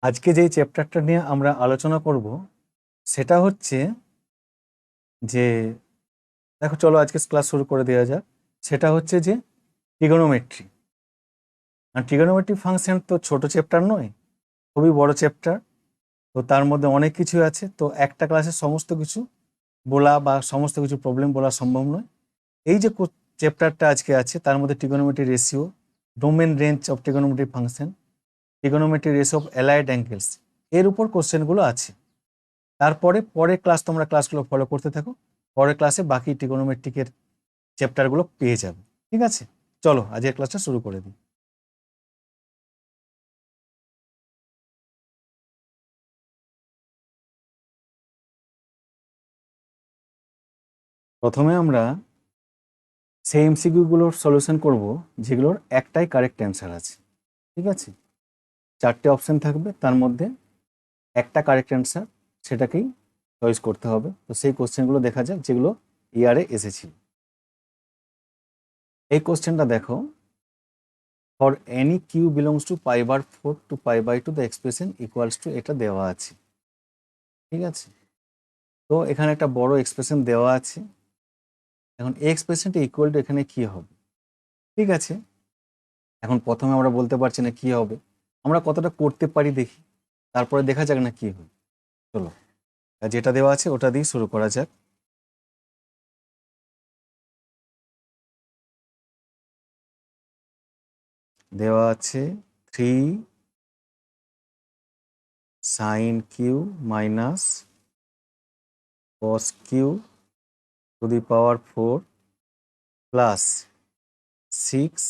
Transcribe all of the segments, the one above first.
আজকে যেই চ্যাপ্টারটা নিয়ে আমরা আলোচনা করব সেটা হচ্ছে যে দেখো, চলো আজকে ক্লাস শুরু করে দেওয়া যাক। সেটা হচ্ছে যে ট্রিগোনোমেট্রি। আর ট্রিগোনোমেট্রি ফাংশন তো ছোট চ্যাপ্টার নয়, খুবই বড় চ্যাপ্টার। তো তার মধ্যে অনেক কিছু আছে, তো একটা ক্লাসে সমস্ত কিছু বলা বা সমস্ত কিছু প্রবলেম বলা সম্ভব নয়। এই যে চ্যাপ্টারটা আজকে আছে তার মধ্যে trigonometry ratio, domain range of trigonometry function, trigonometry ratio of allied angles, এর উপর কোশ্চেনগুলো আছে। তারপরে পরের ক্লাস তোমরা ক্লাসগুলো ফলো করতে থাকো, পরের ক্লাসে বাকি ট্রিগোনোমেট্রিকের চ্যাপ্টারগুলো পেয়ে যাবে। ঠিক আছে, চলো আজকের ক্লাসটা শুরু করে দিই। প্রথমে আমরা সেই এমসিকিউগুলোর সলিউশন করব যেগুলোর একটাই কারেক্ট অ্যান্সার আছে। ঠিক আছে, চারটে অপশন থাকবে, তার মধ্যে একটা কারেক্ট অ্যান্সার, সেটাকেই চয়েস করতে হবে। তো সেই কোশ্চেনগুলো দেখা যাক যেগুলো ইয়ারে এসেছিল। এই কোশ্চেনটা দেখো, for any Q belongs to π/4 to π/2 the expression equals to, এটা দেওয়া আছে। ঠিক আছে, তো এখানে একটা বড় এক্সপ্রেশন দেওয়া আছে। এখন এই এক্সপ্রেশনটা ইকুয়াল টু এখানে কি হবে? ঠিক আছে, এখন প্রথমে আমরা বলতে পারছি না কি হবে, আমরা কতটা করতে পারি দেখি, তারপরে দেখা যাক না কি হয়। চলো, যেটা দেওয়া আছে ওটা দিয়ে শুরু করা যাক। দেওয়া আছে 3 sin Q minus cos Q to the power 4 plus 6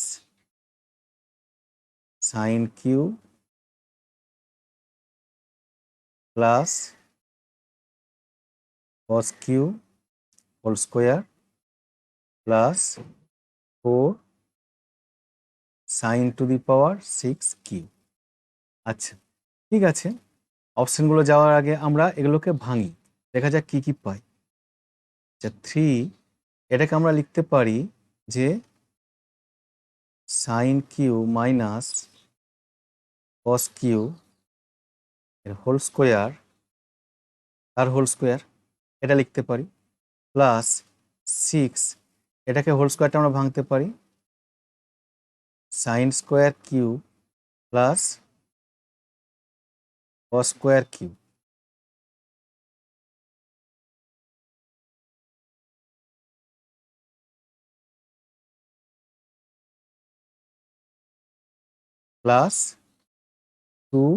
sin Q plus cos Q whole square plus 4 sin to the power 6 Q. আচ্ছা, ঠিক আছে, অপশনগুলো যাওয়ার আগে আমরা এগুলোকে ভাঙি, দেখা যাক কি কি পাই। আচ্ছা, 3 এটাকে আমরা লিখতে পারি যে sin Q minus cos Q এর হোল স্কোয়ার, তার হোল স্কোয়ার, এটা লিখতে পারি, প্লাস 6, এটাকে হোল স্কোয়ারটা আমরা ভাঙতে পারি, sin square Q plus cos square Q, plus 2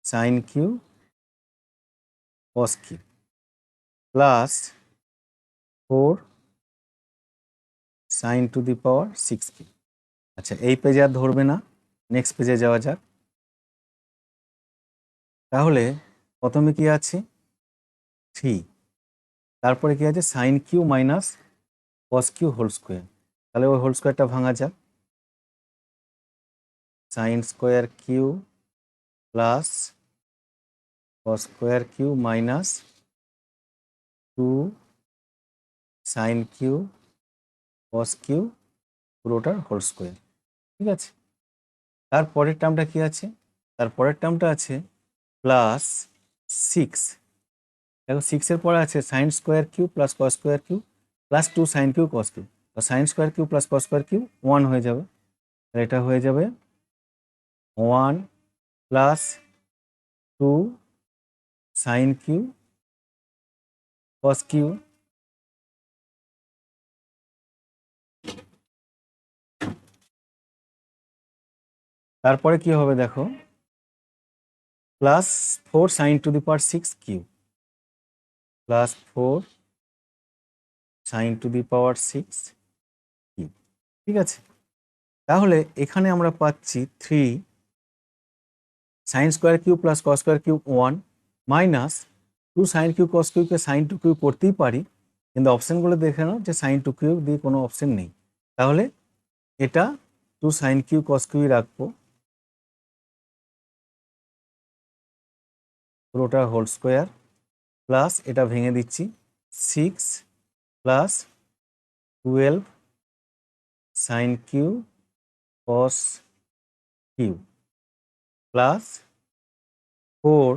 sin Q cos Q plus 4 sin to the power 6 Q. আচ্ছা, এই পেজে আর ধরবে না, নেক্সট পেজে যাওয়া যাক। তাহলে প্রথমে কি আছে 3, তারপরে কি আছে sin Q minus cos Q whole square, তাহলে ওই হোল স্কোয়ারটা ভাঙা যাক, sin square Q plus cos square Q minus 2 sin Q cos Q পুরোটার হোল স্কোয়ার। ঠিক আছে, তারপরের টার্মটা কি আছে? তারপরের টার্মটা আছে প্লাস 6, দেখো 6-এর পরে আছে sine square Q plus cos square Q plus 2 sine Q cos Q, তো sine square Q plus cos square Q 1 হয়ে যাবে, তাহলে এটা হয়ে যাবে 1 plus 2 sine Q cos Q, তারপরে কি হবে দেখো, plus 4 sine to the power 6 Q plus 4 sine to the power 6 Q. ঠিক আছে, তাহলে এখানে আমরা পাচ্ছি 3 sine square Q plus cos square Q 1 minus 2 sine Q cos কিউকে সাইন টু কিউ করতেই পারি, কিন্তু অপশানগুলো দেখে নাও যে সাইন টু কিউ দিয়ে কোনো অপশান নেই, তাহলে এটা 2 সাইন কিউ কস কিউই রাখবো, পুরোটা হোল স্কোয়ার প্লাস এটা ভেঙে দিচ্ছি 6 plus 12 sine Q cos Q plus 4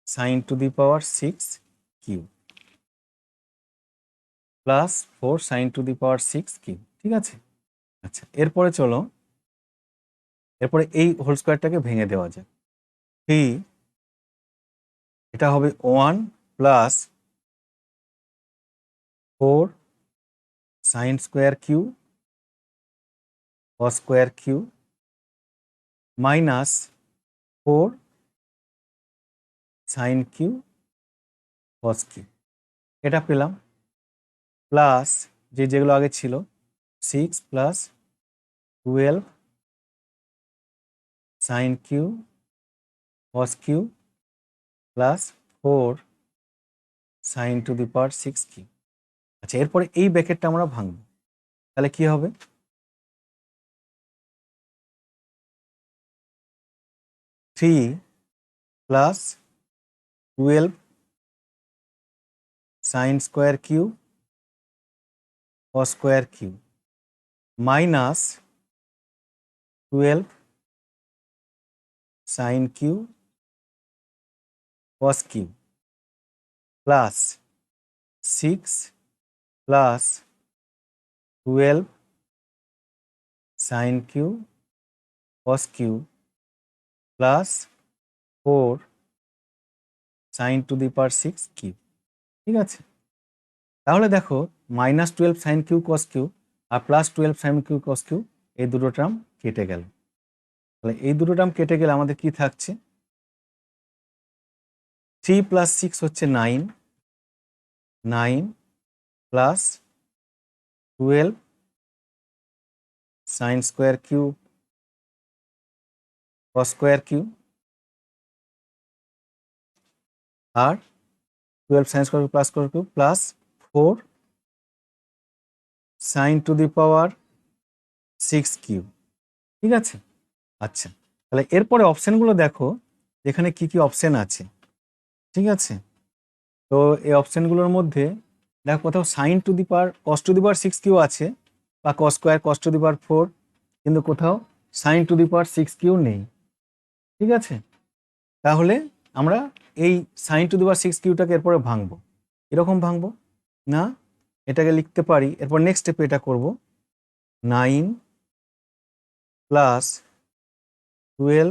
sin to the power 6 cube plus 4 sin to the power 6 cube. ঠিক আছে, আচ্ছা এরপরে চলো, এরপরে এই হোল স্কোয়ারটাকে ভেঙে দেওয়া যায়। 3 এটা হবে 1 plus 4 sin square Q cos square Q minus 4 sin Q cos Q, এটা পেলাম। প্লাস যেগুলো আগে ছিল 6 plus 12 sin Q cos Q plus 4 sin to the power 6 Q. আচ্ছা এরপরে এই ব্র্যাকেটটা আমরা ভাঙব, তাহলে কি হবে? 3 plus 12 sin square Q cos square Q minus 12 sin Q cos Q plus 6 plus 12 sin Q cos Q plus 4 sin to the power 6 Q. ঠিক আছে, তাহলে দেখো -12 sin কিউ cos কিউ আর +12 sin কিউ cos কিউ এই দুটো term কেটে গেল। তাহলে এই দুটো টার্ম কেটে গেলে আমাদের কি থাকছে? 3 + 6 হচ্ছে 9, 9 plus 12 sin square Q cos square Q আর 12 sin square Q plus square Q plus 4 sin to the power 6 Q. ঠিক আছে, আচ্ছা তাহলে এরপরে অপশনগুলো দেখো এখানে কি কি অপশন আছে। ঠিক আছে, তো এই অপশনগুলোর মধ্যে দেখো কোথাও sin to the power cos to the power 6 Q আছে বা cos square cos to the power 4, কিন্তু কোথাও sin to the power 6 Q নেই। ঠিক আছে, তাহলে আমরা এই sin টু দি পাওয়ার 6 কিউটাকে এরপরে ভাঙবো। এরকম ভাঙবো না, এটাকে লিখতে পারি। এরপর নেক্সট স্টেপে এটা করব, 9 plus 12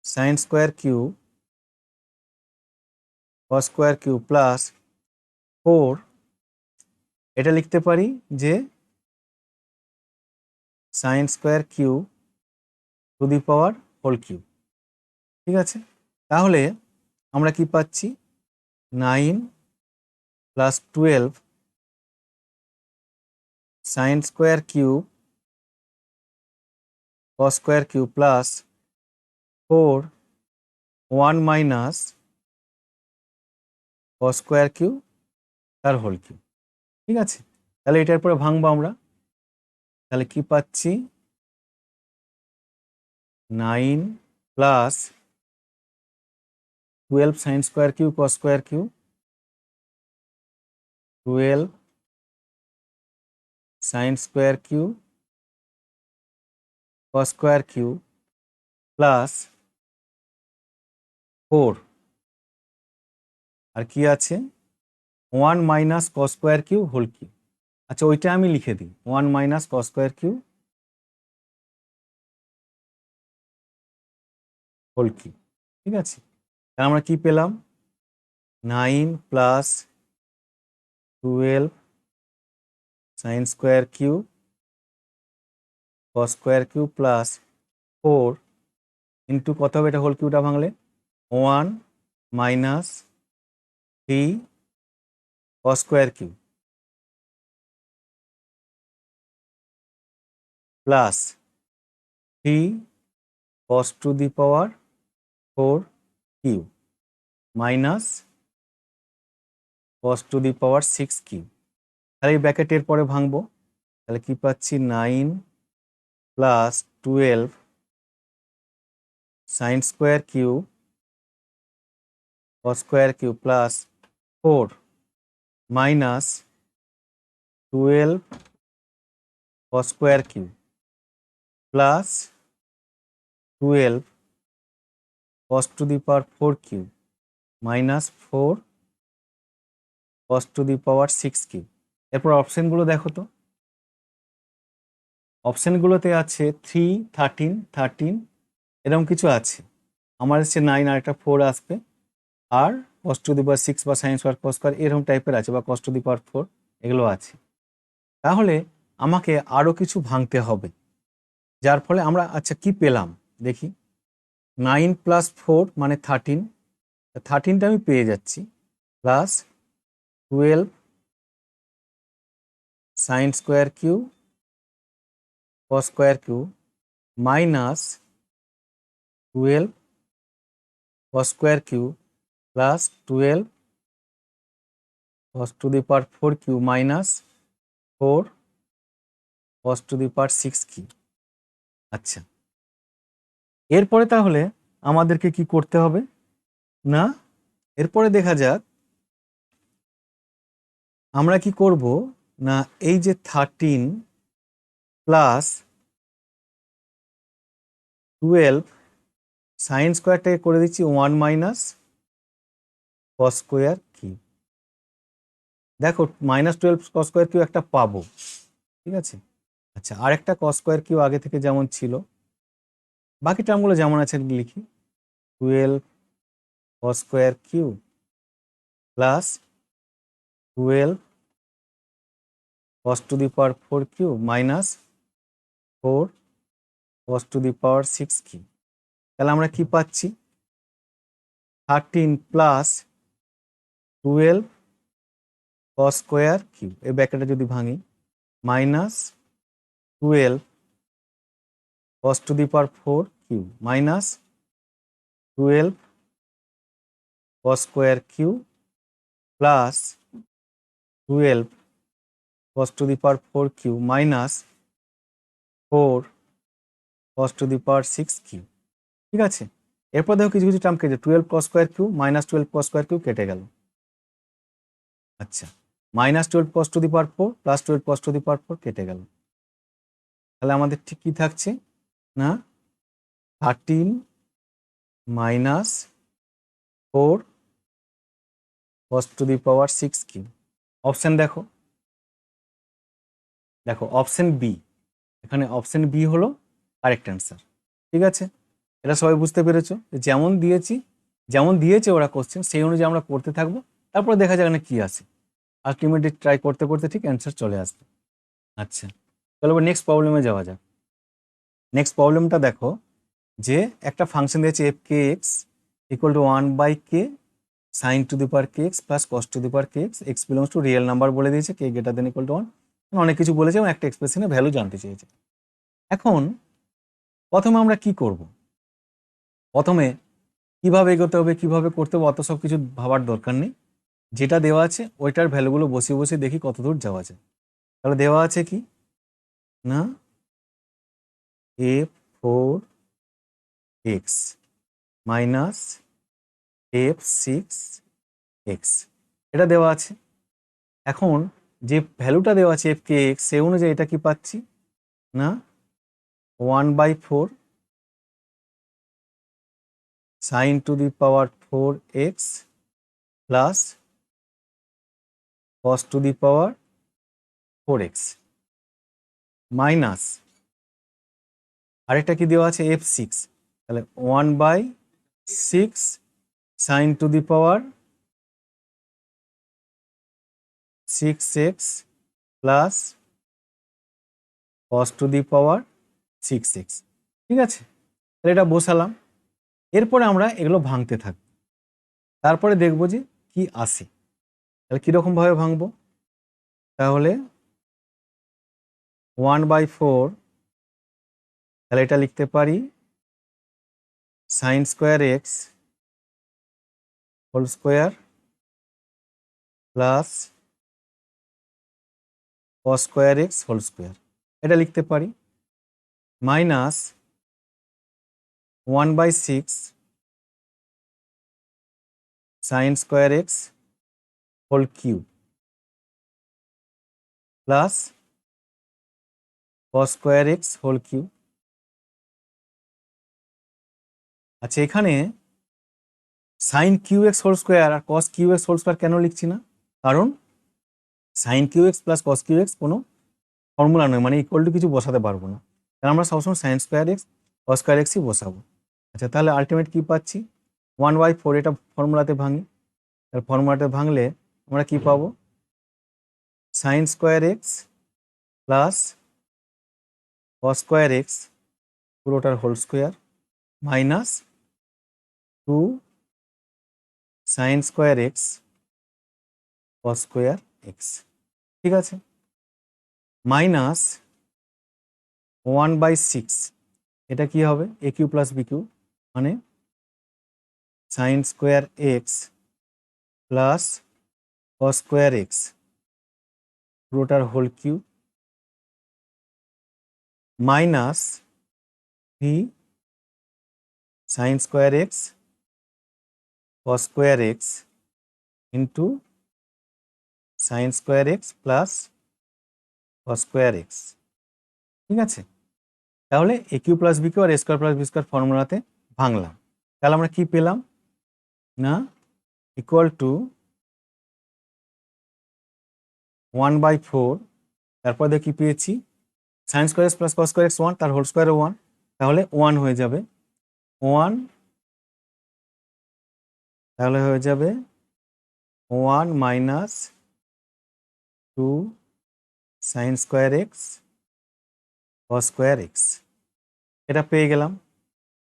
sin square Q cos square Q plus 4, এটা লিখতে পারি যে sin square Q to the power whole Q. ঠিক আছে, তাহলে আমরা কি পাচ্ছি? 9 plus 12 sin square Q cos square Q plus 4 1 minus cos square Q তার হোল কিউ। ঠিক আছে, তাহলে এটার পরে ভাঙবো আমরা, তাহলে কি পাচ্ছি? 9 plus 12 sin square Q cos square Q 12 sin square Q cos square Q plus 4 আর কি আছে 1 minus cos square Q whole Q. আচ্ছা ওইটা আমি লিখে দিই, 1 minus cos square Q whole Q. ঠিক আছে, তাহলে আমরা কি পেলাম? 9 plus 12 sin square Q cos square Q plus 4 into কত হবে এটা হোল কিউটা ভাঙলে? 1 minus 3 cos square Q plus 3 cos to the power 4 Q minus cos to the power 6 Q. তাহলে এই ব্র্যাকেটের পরে ভাঙবো, তাহলে কি পাচ্ছি? 9 plus 12 sin square Q cos square Q plus 4 minus 12 cos square Q plus 12 cos to the power 4 cube minus 4 cos to the power 6 cube. এরপর অপশনগুলো দেখো তো, অপশনগুলোতে আছে 3, 13, 13 এরকম কিছু আছে। আমার এসছে 9 আর একটা 4 আসবে, আর cos টু দি পাওয়ার 6 বা সাইন স্কয়ার cos স্কয়ার এরকম টাইপের আছে, বা cos টু দি পাওয়ার 4 এগুলো আছে। তাহলে আমাকে আরো কিছু ভাঙতে হবে, যার ফলে আমরা আচ্ছা কি পেলাম দেখি। 9 প্লাস 4 মানে 13, 13টা আমি পেয়ে যাচ্ছি, plus 12 sine square cube cos square cube minus 12 cos square cube plus 12 cos to the power 4 cube minus 4 cos to the power 6 cube. আচ্ছা, এরপরে তাহলে আমাদেরকে কি করতে হবে না, এরপরে দেখা যাক আমরা কি করব না, এই যে 13 প্লাস 12 সাইন স্কোয়ারটাকে করে দিচ্ছি 1 মাইনাস cos স্কোয়ার কিউব। দেখো -12 cos স্কোয়ার কিউব একটা পাবো, ঠিক আছে। আচ্ছা, আরেকটা cos স্কোয়ার কিউব আগে থেকে যেমন ছিল, বাকি টার্মগুলো যেমন আছে লিখি। 12 cos square cube plus 12 cos to the power 4 cube minus 4 cos to the power 6 cube. তাহলে আমরা কি পাচ্ছি, 13 প্লাস 12 cos স্কোয়ার কিউব, এই ব্র্যাকেটটা যদি ভাঙি, minus 12 cos to the power 4 cube minus 12 cos square cube plus 12 cos to the power 4 cube minus 4 cos to the power 6 cube. ঠিক আছে, এরপর দেখো কিছু কিছু টার্ম কেটে 12 cos square cube minus 12 cos square cube কেটে গেল। আচ্ছা, minus 12 cos to the power 4 plus 12 cos to the power 4 কেটে গেল। তাহলে আমাদের ঠিক কি থাকছে না, 13 minus 4 cos to the power 6 cube. Option দেখো, দেখো অপশন বি, এখানে অপশন বি হলো কারেক্ট অ্যান্সার। ঠিক আছে, এটা সবাই বুঝতে পেরেছো, যেমন দিয়েছি, যেমন দিয়েছে ওরা কোশ্চেন সেই অনুযায়ী আমরা করতে থাকবো, তারপর দেখা যাক না কি আসে। আলটিমেটলি ট্রাই করতে করতে ঠিক অ্যান্সার চলে আসবে। আচ্ছা, চলো নেক্সট প্রবলেমে যাওয়া যাক। নেক্সট প্রবলেমটা দেখো, যে একটা ফাংশন দিয়েছে F K X equal to 1/k sine to the power K X plus cos to the power K X, X belongs to real number বলে দিয়েছে, K greater than equal to 1, অনেক কিছু বলেছে এবং একটা এক্সপ্রেশনের ভ্যালু জানতে চেয়েছে। এখন প্রথমে আমরা কি করব, প্রথমে কিভাবে এগোতে হবে, কিভাবে করতে হবে, অত সব কিছু ভাবার দরকার নেই। যেটা দেওয়া আছে ওইটার ভ্যালুগুলো বসিয়ে বসিয়ে দেখি কত দূর যাওয়া যায়। তাহলে দেওয়া আছে কি না, f4x মাইনাস f6x, এটা দেওয়া আছে। এখন যে ভ্যালুটা দেওয়া আছে এফ কে এক্স, সে অনুযায়ী এটা কি পাচ্ছি না, 1/4 sine to the power 4x plus cos to the power 4x minus আরেকটা কি দেওয়া আছে f6, তাহলে 1/6 sine to the power 6x plus cos to the power 6x। ঠিক আছে, তাহলে এটা বসালাম। এরপরে আমরা এগুলো ভাঙতে থাকবো, তারপরে দেখবো যে কি আসে। তাহলে কীরকম ভাবে ভাঙবো, তাহলে 1/4, তাহলে এটা লিখতে পারি sine square X whole square plus cos square X whole square, এটা লিখতে পারি minus 1/6 sine square X whole cube plus cos square X whole cube আচ্ছা, এখানে sine Q X whole square আর cos Q X whole square কেন লিখছি না? কারণ sine Q X plus cos Q X কোনো ফর্মুলা নয়, মানে ইকুয়াল টু কিছু বসাতে পারবো না, কারণ আমরা সবসময় sine square X cos square এক্সই বসাবো। আচ্ছা, তাহলে আলটিমেট কি পাচ্ছি? 1/4, এটা ফর্মুলাতে ভাঙি, তার ফর্মুলাতে ভাঙলে আমরা কি পাবো? Sine square X plus cos square X পুরোটার whole square minus 2 sine square X cos square X, ঠিক আছে, মাইনাস 1/6, এটা কি হবে? A Q plus B Q, মানে sine square X plus cos square X পুরোটার whole cube minus 3 sine square X cos square X into sine square X plus cos square X, ঠিক আছে। তাহলে A Q plus B Q R A square plus B square ফর্মুলাতে ভাঙলাম, তাহলে আমরা কি পেলাম না, equal to 1/4, তারপর দিয়ে কি পেয়েছি? Sign square X plus cos square x 1, তার হোল স্কোয়ারে 1, তাহলে 1 হয়ে যাবে 1, তাহলে হয়ে যাবে 1 minus 2 sine square X cos square x, এটা পেয়ে গেলাম।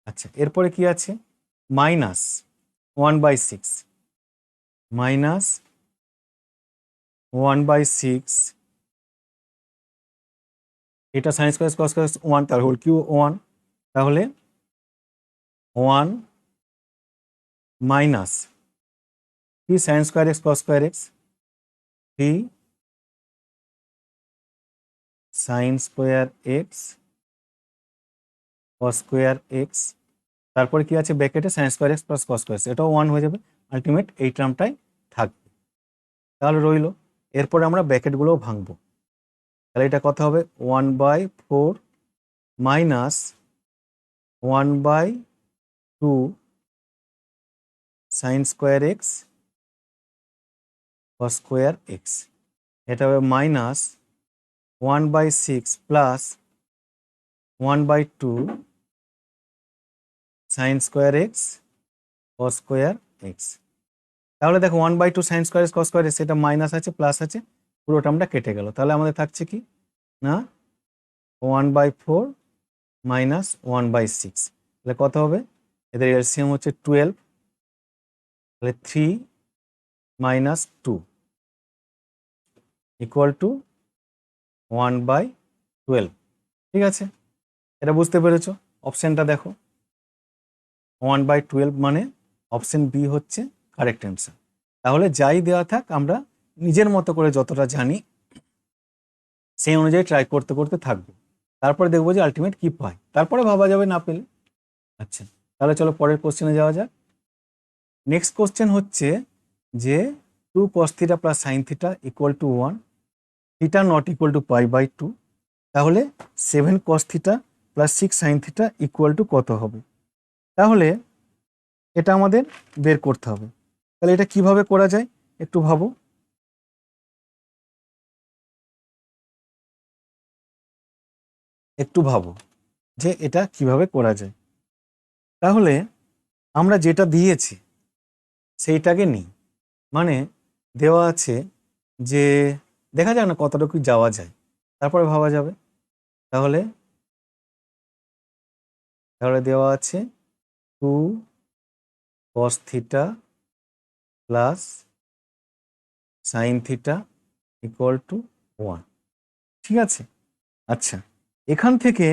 আচ্ছা, এরপরে কি আছে? মাইনাস 1/6, মাইনাস 1/6, এটা সাইন স্কোয়ার কস স্কোয়ার 1, তার হোল কিউ 1, তাহলে 1 minus 3 sine square X cos square X, 3 sine square X cos square X, তারপরে কি আছে ব্র্যাকেটে? Sine square X plus cos square X, এটাও 1 হয়ে যাবে, আলটিমেট এই টার্মটাই থাকবে, তাহলে রইল। এরপরে আমরা ব্র্যাকেটগুলোও ভাঙবো, তাহলে এটা কত হবে? 1/4 minus 1/2 sign square X cos square x, এটা হবে minus 1/6 plus 1/2 sign square X cos square x. তাহলে দেখো 1/2 sign square X cos square x, এটা মাইনাস আছে প্লাস আছে, পুরো টার্মটা কেটে গেল, তাহলে আমাদের থাকছে কি না 1/4 মাইনাস 1/6, তাহলে কত হবে? এদের এলসিএম হচ্ছে 12, তাহলে 3 মাইনাস 2 ইকুয়াল টু 1/12, ঠিক আছে, এটা বুঝতে পেরেছো? অপশনটা দেখো, 1/12 মানে অপশন বি হচ্ছে কারেক্ট অ্যান্সার। তাহলে যাই দেওয়া থাক, আমরা নিজের মতো করে যতটা জানি সেই অনুযায়ী ট্রাই করতে করতে থাকবো, তারপরে দেখবো যে আলটিমেট কি পাই, তারপরে ভাবা যাবে না পেলে। আচ্ছা, তাহলে চলো পরের কোশ্চেনে যাওয়া যাক। নেক্সট কোশ্চেন হচ্ছে যে 2 cos theta plus sine theta equal to 1, theta not equal to π/2, তাহলে 7 cos theta plus 6 sine theta equal to কত হবে? তাহলে এটা আমাদের বের করতে হবে, তাহলে এটা কিভাবে করা যায় একটু ভাবো। একটু ভাবো যে এটা কিভাবে করা যায়। তাহলে আমরা যেটা দিয়েছি সেইটাকে নিই, মানে দেওয়া আছে যে দেখা যাক না কতটুকু যাওয়া যায়, তারপরে ভাবা যাবে। তাহলে তাহলে দেওয়া আছে 2 cos theta plus sine theta equal to 1, ঠিক আছে। আচ্ছা, এখান থেকে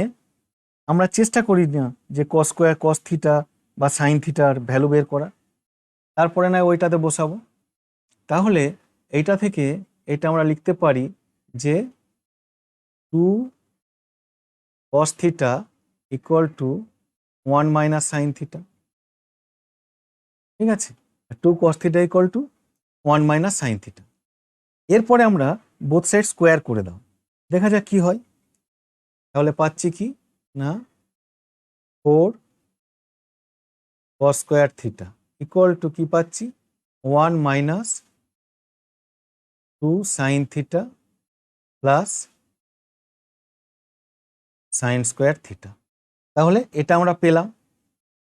আমরা চেষ্টা করি না যে cos স্কোয়ার cos থিটা বা সাইন থিটার ভ্যালু বের করা, তারপরে না ওইটাতে বসাবো। তাহলে এইটা থেকে এটা আমরা লিখতে পারি যে 2 cos theta equal to 1 minus sine theta, ঠিক আছে, 2 cos theta equal to 1 minus sine theta. এরপরে আমরা বোথ সাইড স্কোয়ার করে দাও, দেখা যাক কি হয়। তাহলে পাচ্ছি কি না 4 cos square theta equal to কি পাচ্ছি 1 minus 2 sine theta plus sine square theta. তাহলে এটা আমরা পেলাম,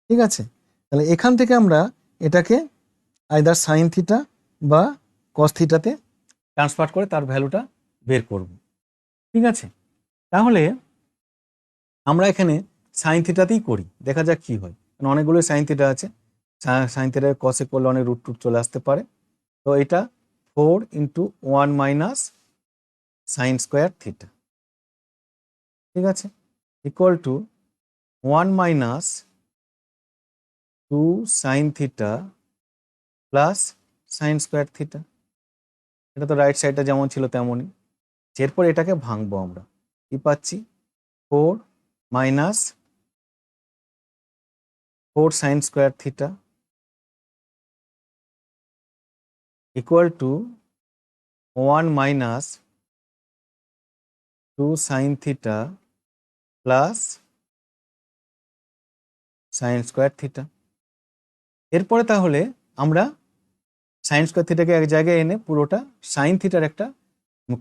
ঠিক আছে। তাহলে এখান থেকে আমরা এটাকে আইদার সাইন থিটা বা কস থিটাতে ট্রান্সফার করে তার ভ্যালুটা বের করব, ঠিক আছে। তাহলে আমরা এখানে সাইন থিটাতেই করি, দেখা যাক কি হয়। অনেকগুলো সাইন থিটা আছে, সাইন থিটা কসে করলে অনেক রুট টুট চলে আসতে পারে। তো এটা 4 into 1 minus sine square theta, ঠিক আছে, equal to 1 minus 2 sine theta plus sine square theta. এটা তো রাইট সাইডটা যেমন ছিল তেমনই। এরপর এটাকে ভাঙবো আমরা, কি পাচ্ছি 4 minus 4 sine square theta equal to 1 minus 2 sine theta plus sine square theta. এরপরে তাহলে আমরা সাইন স্কোয়ার থিটাকে এক জায়গায় এনে পুরোটা সাইন থিটার একটা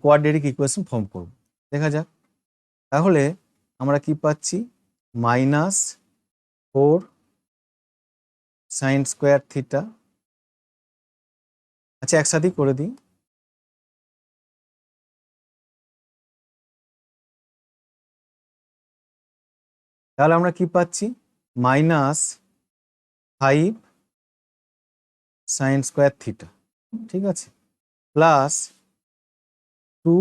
কোয়াড্রেটিক ইকুয়েশন ফর্ম করব, দেখা যাক। তাহলে আমরা কি পাচ্ছি মাইনাস 4 সাইন স্কোয়ার থিটা, আচ্ছা একসাথেই করে দিই, তাহলে আমরা কি পাচ্ছি মাইনাস 5 সাইন স্কোয়ার থিটা, ঠিক আছে, প্লাস 2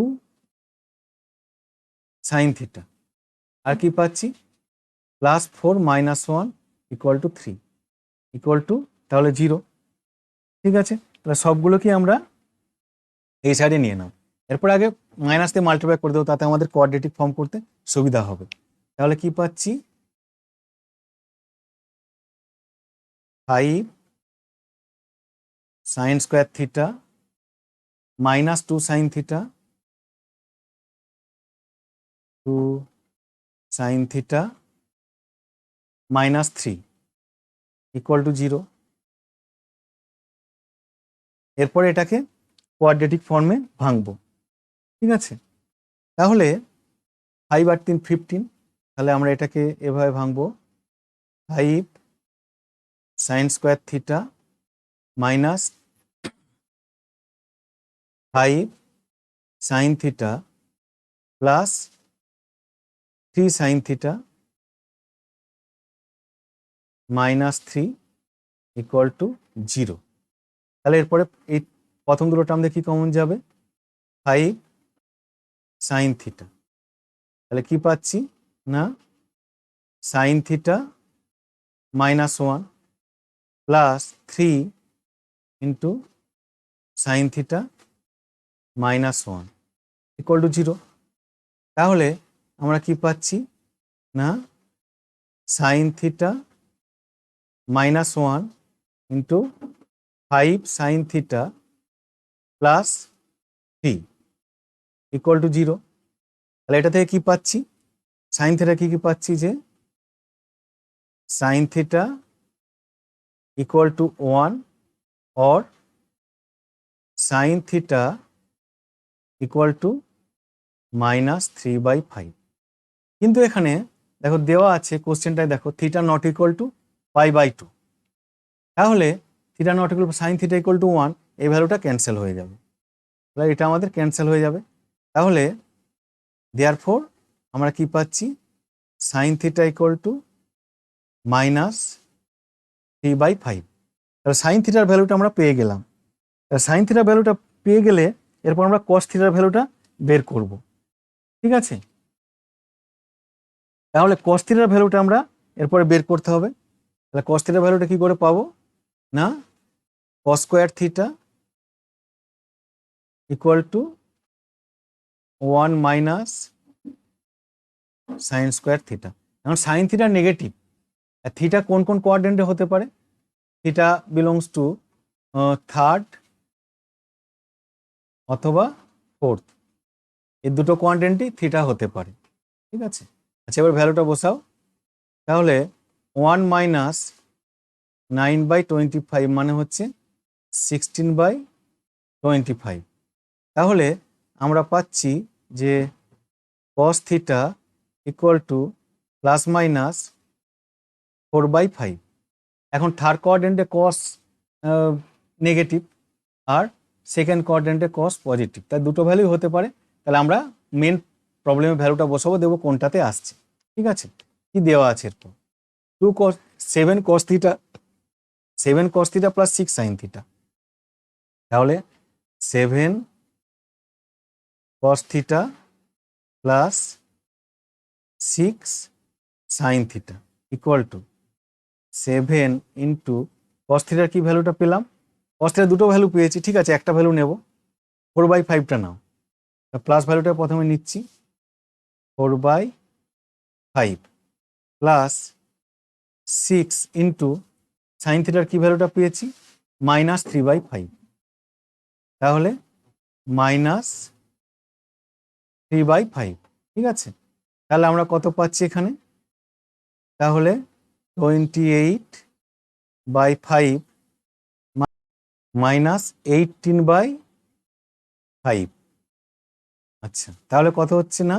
সাইন থিটা, আর কি পাচ্ছি plus 4 minus 1 equal to 3 equal to তাহলে 0, ঠিক আছে। তাহলে সবগুলো কি আমরা এই সাইডে নিয়ে নাও। এরপর আগে মাইনাস দিয়ে মাল্টিপ্লাই করে দেবো, তাতে আমাদের কোয়াড্রেটিক ফর্ম করতে সুবিধা হবে। তাহলে কি পাচ্ছি 5 sine square theta minus 2 sine theta 2 sine theta minus 3 equal to 0। এরপরে এটাকে কোয়াড্রেটিক ফর্মে ভাঙবো, ঠিক আছে। তাহলে 5 আর 3 15, তাহলে আমরা এটাকে এভাবে ভাঙবো 5 sine square theta minus 5 sine theta plus 3 sine theta minus 3 equal to 0। তাহলে এরপরে এই প্রথম দুটো টার্ম দিয়ে কি কমন যাবে 5 সাইন থিটা, তাহলে কি পাচ্ছি না sine theta minus 1 plus 3 into sine theta minus 1 equal to 0। তাহলে আমরা কি পাচ্ছি না sine theta minus 1 into 5 sine theta plus 3 equal to 0। তাহলে এটা থেকে কি পাচ্ছি সাইন থিটা কি পাচ্ছি যে sign theta equal to 1 or sign theta equal two -3/5। কিন্তু এখানে দেখো দেওয়া আছে কোশ্চেনটায়, দেখো থিটা নট ইকুয়াল টু π/2, তাহলে theta not equal sign theta equal to 1, এই ভ্যালুটা ক্যান্সেল হয়ে যাবে, তাহলে এটা আমাদের ক্যান্সেল হয়ে যাবে। তাহলে দেয়ারফর আমরা কি পাচ্ছি সাইন থিটা ইকুয়াল টু -3/5। তাহলে সাইন থিটার ভ্যালুটা আমরা পেয়ে গেলাম। সাইন থিটার ভ্যালুটা পেয়ে গেলে এরপর আমরা কস থিটার ভ্যালুটা বের করব, ঠিক আছে। তাহলে কস থিটার ভ্যালুটা আমরা এরপরে বের করতে হবে। তাহলে কস থিটার ভ্যালুটা কি করে পাবো না cos square theta equal to 1 minus sine square theta. এখন সাইন থিটা নেগেটিভ, থিটা কোন কোন কোয়াড্রেন্টে হতে পারে, থিটা বিলংস টু থার্ড অথবা ফোর্থ, এই দুটো কোয়াড্রেন্টই থিটা হতে পারে, ঠিক আছে। আচ্ছা এবার ভ্যালুটা বসাও। তাহলে 1 মাইনাস 9/25 মানে হচ্ছে 16/25। তাহলে আমরা পাচ্ছি যে cos theta equal to plus minus 4/5। এখন থার্ড কোয়াড্রেন্টে cos নেগেটিভ আর সেকেন্ড কোয়াড্রেন্টে cos পজিটিভ, তাই দুটো ভ্যালুই হতে পারে। তাহলে আমরা মেন প্রবলেমের ভ্যালুটা বসাবো, দেবো কোনটাতে আসছে। ঠিক আছে, কি দেওয়া আছে এরপর 7 cos theta 7 cos theta plus 6 sin theta. তাহলে 7 cos theta plus 6 sin theta equal two 7 into cos থিটার কি ভ্যালুটা পেলাম, cos থিটার দুটো ভ্যালু পেয়েছি, ঠিক আছে একটা ভ্যালু নেব, 4/5টা নাও, প্লাস ভ্যালুটা প্রথমে নিচ্ছি 4/5 প্লাস 6 ইন্টু সাইন থিটার কি ভ্যালুটা পেয়েছি -3/5। তাহলে -3/5। ঠিক আছে, তাহলে আমরা কত পাচ্ছি এখানে, তাহলে 28/5 -18/5। আচ্ছা, তাহলে কত হচ্ছে না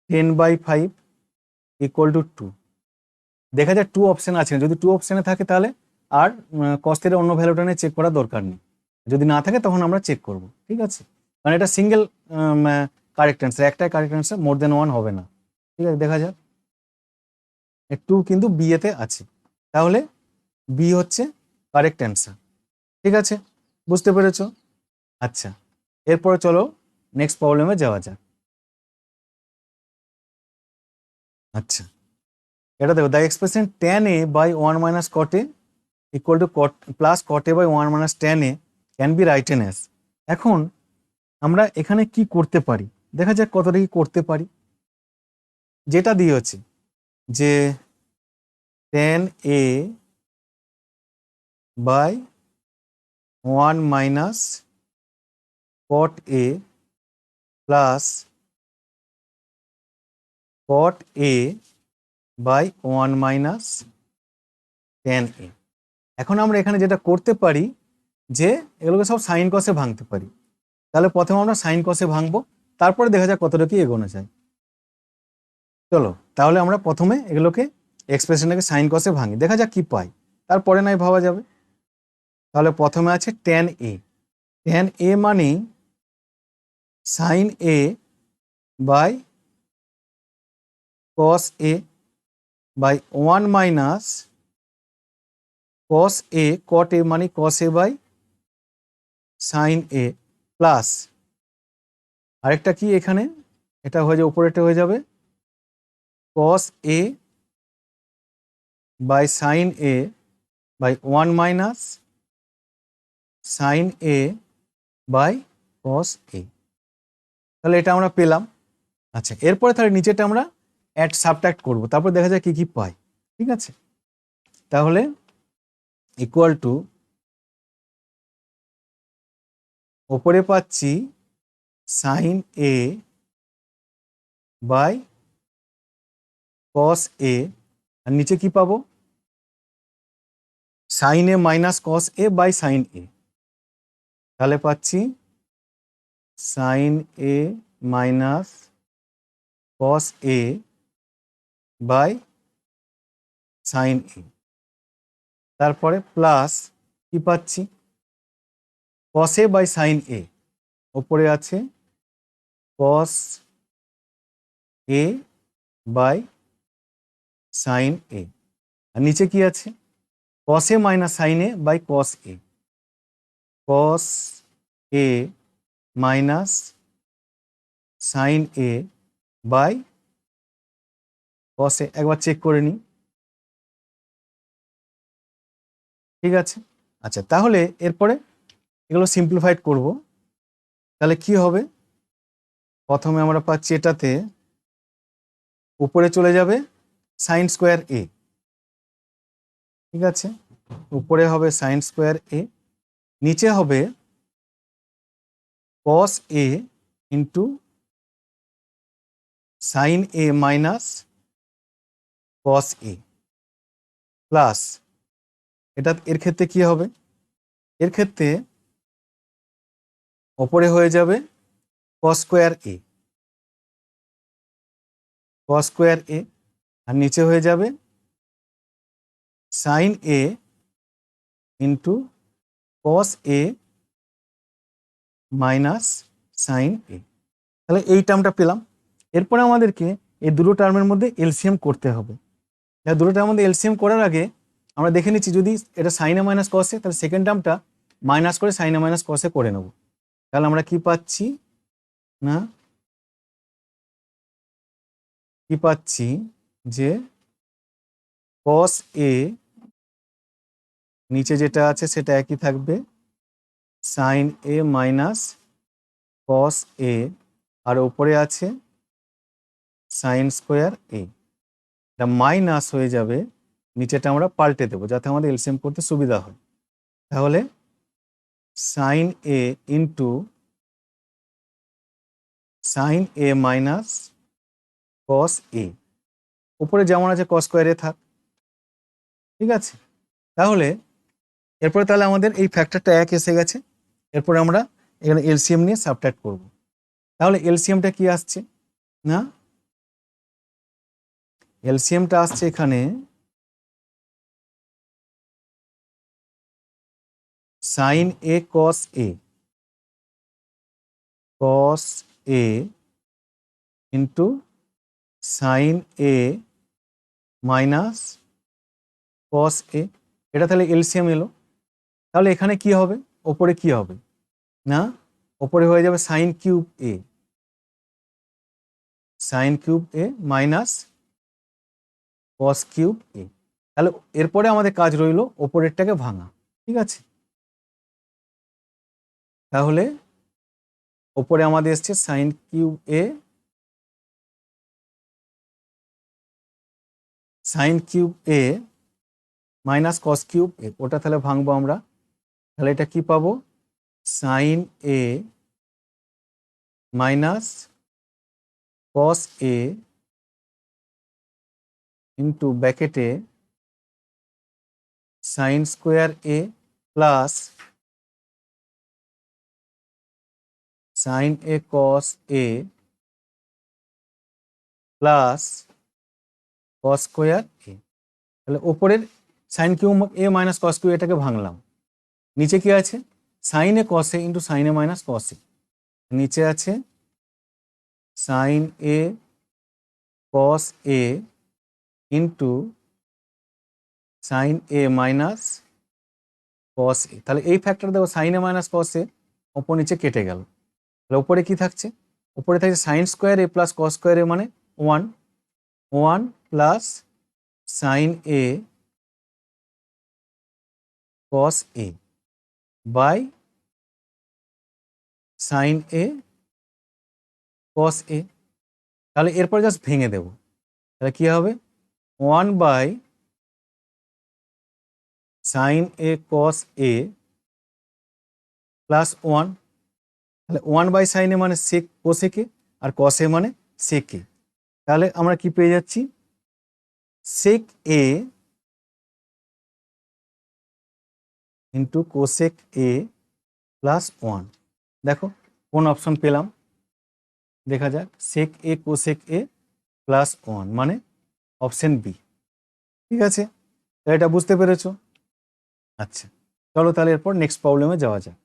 10/5 ইকুয়াল টু 2। দেখা যায় 2 অপশন আছে, যদি 2 অপশনে থাকে তাহলে আর cos থিটার অন্য ভ্যালুটা নিয়ে চেক করার দরকার নেই, যদি না থাকে তখন আমরা চেক করব। ঠিক আছে, মানে এটা সিঙ্গেল কারেক্ট অ্যান্সার, একটাই কারেক্ট অ্যান্সার, মোর দেন 1 হবে না। ঠিক আছে, দেখা যাক 2 কিন্তু বি এতে আছে, তাহলে বি হচ্ছে কারেক্ট অ্যান্সার। ঠিক আছে, বুঝতে পেরেছো? আচ্ছা, এরপরে চলো নেক্সট প্রবলেমে যাওয়া যাক। আচ্ছা, এটা দেখো, the expression tan a by 1 minus cot a equal to plus cot a by 1 minus tan a can be written as. এখন আমরা এখানে কি করতে পারি, দেখা যাক কতটা কি করতে পারি। যেটা দিয়েছে যে tan a by 1 minus cot a plus cot a by 1 minus tan a। এখন আমরা এখানে যেটা করতে পারি যে এগুলোকে সব সাইন কসে ভাঙতে পারি। তাহলে প্রথমে আমরা সাইন কসে ভাঙবো, তারপরে দেখা যাক কতটা কি এগোনো যায়। চলো তাহলে আমরা প্রথমে এগুলোকে এক্সপ্রেশনটাকে সাইন কসে ভাঙি, দেখা যাক কি পাই, তারপরে নাই ভাবা যাবে। তাহলে প্রথমে আছে tan a, tan a মানে sine a by cos a by 1 minus cos a, cot a মানে cos a by sine a plus আরেকটা কি এখানে, এটা হয়ে যাবে উপরেটা হয়ে যাবে cos a by sine a by 1 minus sine a by cos a। তাহলে এটা আমরা পেলাম। আচ্ছা, এরপরে তাহলে নিচেটা আমরা অ্যাড সাবট্রাক্ট করব, তারপর দেখা যায় কি কি পাই। ঠিক আছে, তাহলে ইকুয়াল টু ওপরে পাচ্ছি sine a by cos a, আর নিচে কি পাবো sine a minus cos a by sine a। তাহলে পাচ্ছি sine a minus cos a by sine a, তারপরে প্লাস কি পাচ্ছি cos a by sine a, ওপরে আছে cos a by sine a, আর নিচে কি আছে cos a minus sine a by cos a, cos a minus sine a by cos a। একবার চেক করে নিই। ঠিক আছে, আচ্ছা তাহলে এরপরে এগুলো সিম্পলিফাইড করব। তাহলে কি হবে, প্রথমে আমরা পাচ্ছি এটাতে উপরে চলে যাবে সাইন স্কোয়ার a। ঠিক আছে, উপরে হবে সাইন স্কোয়ার a, নিচে হবে cos a into sign a minus cos a plus এটা এর ক্ষেত্রে কি হবে, এর ক্ষেত্রে ওপরে হয়ে যাবে cos স্কোয়ার এ, cos স্কোয়ার এ, আর নিচে হয়ে যাবে সাইন এ ইন্টু cos এ মাইনাস সাইন এ। তাহলে এই টার্মটা পেলাম। এরপরে আমাদেরকে এই দুটো টার্মের মধ্যে এলসিএম করতে হবে। দুটো টার্মের মধ্যে এলসিএম করার আগে আমরা দেখে নিচ্ছি, যদি এটা সাইন এ মাইনাস কসে, তাহলে সেকেন্ড টার্মটা মাইনাস করে সাইন এ মাইনাস কসে করে নেব। তাহলে আমরা কি পাচ্ছি না, কি পাচ্ছি যে cos এ নিচে যেটা আছে সেটা একই থাকবে, সাইন এ মাইনাস cos এ, আর উপরে আছে সাইন স্কোয়ার এ। এটা মাইনাস হয়ে যাবে, নিচেটা আমরা পাল্টে দেবো যাতে আমাদের এলসিএম করতে সুবিধা হয়। তাহলে সাইন এ ইন্টু সাইন এ মাইনাস cos এ, উপরে যেমন আছে cos স্কোয়ার এ থাক, ঠিক আছে। তাহলে এরপরে তাহলে আমাদের এই ফ্যাক্টরটা এক এসে গেছে, এরপরে আমরা এখানে এলসিএম নিয়ে সাবট্রাক্ট করব। তাহলে এলসিএমটা কি আসছে না, এলসিএমটা আসছে এখানে sign A cos A, cos A into sign A minus cos এ, এটা তাহলে এলসিএম এলো। তাহলে এখানে কি হবে, ওপরে কি হবে না, ওপরে হয়ে যাবে সাইন কিউব এ, সাইন কিউব এ মাইনাস cos কিউব এ। তাহলে এরপরে আমাদের কাজ রইল ওপরেরটাকে ভাঙা, ঠিক আছে। তাহলে ওপরে আমাদের এসছে সাইন কিউব এ, সাইন কিউব এ মাইনাস cos কিউব এ, ওটা তাহলে ভাঙবো আমরা। তাহলে এটা কি পাবো, সাইন এ মাইনাস cos এ ইন্টু ব্র্যাকেটে sine square A plus sine A cos A plus cos square এ। তাহলে ওপরের সাইন কিউ এ মাইনাস cos কিউ এটাকে ভাঙলাম, নিচে কি আছে sign A cos A into sign A minus cos এ, নিচে আছে sign A cos A into sign A minus cos A. তাহলে এই ফ্যাক্টর দেখো সাইন এ মাইনাস cos এ ওপর নিচে কেটে গেল, তাহলে উপরে কি থাকছে, উপরে থাকছে sine square A plus cos square A মানে 1, 1 plus sine A cos A by sine A cos A. তাহলে এরপর জাস্ট ভেঙে দেব, তাহলে কি হবে 1 by sine A cos A plus 1, তাহলে 1 বাই সাইন এ মানে সেক কোসেকে, আর cos এ মানে সেকে। তাহলে আমরা কি পেয়ে যাচ্ছি, সেক এ ইন্টু কোসেক এ প্লাস 1। দেখো কোন অপশন পেলাম, দেখা যাক সেক এ কোসেক এ প্লাস 1 মানে অপশন বি, ঠিক আছে। তাহলে এটা বুঝতে পেরেছো। আচ্ছা চলো তাহলে এরপর নেক্সট প্রবলেমে যাওয়া যাক।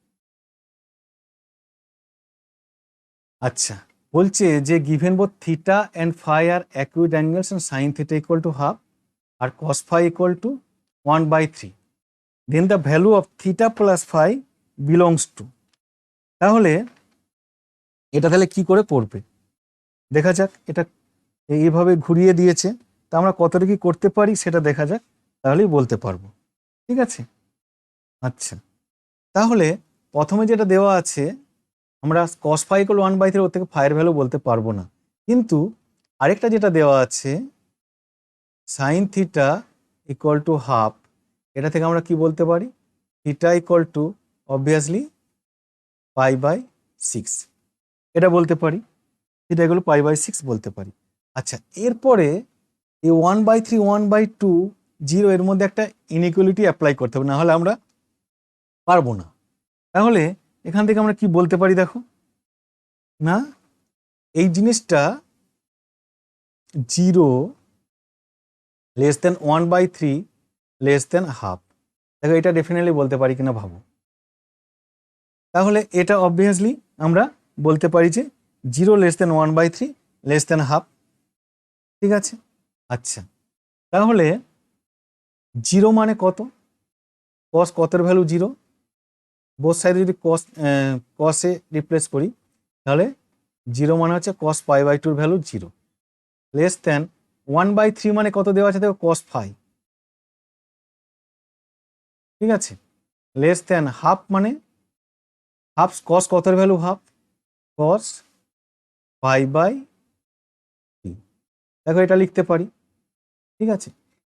আচ্ছা বলছে যে given both theta and phi are acute angles and sine theta equal to half আর cos phi equal to 1/3, then the value of theta plus phi belongs to. তাহলে এটা তাহলে কি করে করবে দেখা যাক, এটা এইভাবে ঘুরিয়ে দিয়েছে, তা আমরা কতটা কি করতে পারি সেটা দেখা যাক, তাহলেই বলতে পারবো, ঠিক আছে। আচ্ছা তাহলে প্রথমে যেটা দেওয়া আছে, আমরা cos ফাই ইকুয়াল 1/3, ওর থেকে ফাইয়ের ভ্যালু বলতে পারবো না, কিন্তু আরেকটা যেটা দেওয়া আছে sign theta equal to half, এটা থেকে আমরা কি বলতে পারি, থিটা ইকুয়াল টু অবভিয়াসলি π/6, এটা বলতে পারি, থিটা ইকুয়াল π/6 বলতে পারি। আচ্ছা এরপরে এই 1/3 1/2 জিরো এর মধ্যে একটা ইনইকুয়ালিটি অ্যাপ্লাই করতে হবে, না হলে আমরা পারবো না। তাহলে এখান থেকে আমরা কি বলতে পারি দেখো, না এই জিনিসটা 0 < 1/3 ½ দেখো, এটা ডেফিনেটলি বলতে পারি কিনা ভাবো। তাহলে এটা অবভিয়াসলি আমরা বলতে পারি যে 0 < 1/3 ½ ঠিক আছে। আচ্ছা, তাহলে 0 মানে কত, কস কতের ভ্যালু 0, বোথ সাইডে যদি কসে রিপ্লেস করি তাহলে 0 মানে হচ্ছে cos π/2 ভ্যালু 0 < 1/3 মানে কত দেওয়া আছে দেখো, cos phi, ঠিক আছে। ½ মানে হাফ, cos কতের ভ্যালু হাফ, cos π/3 দেখো এটা লিখতে পারি, ঠিক আছে।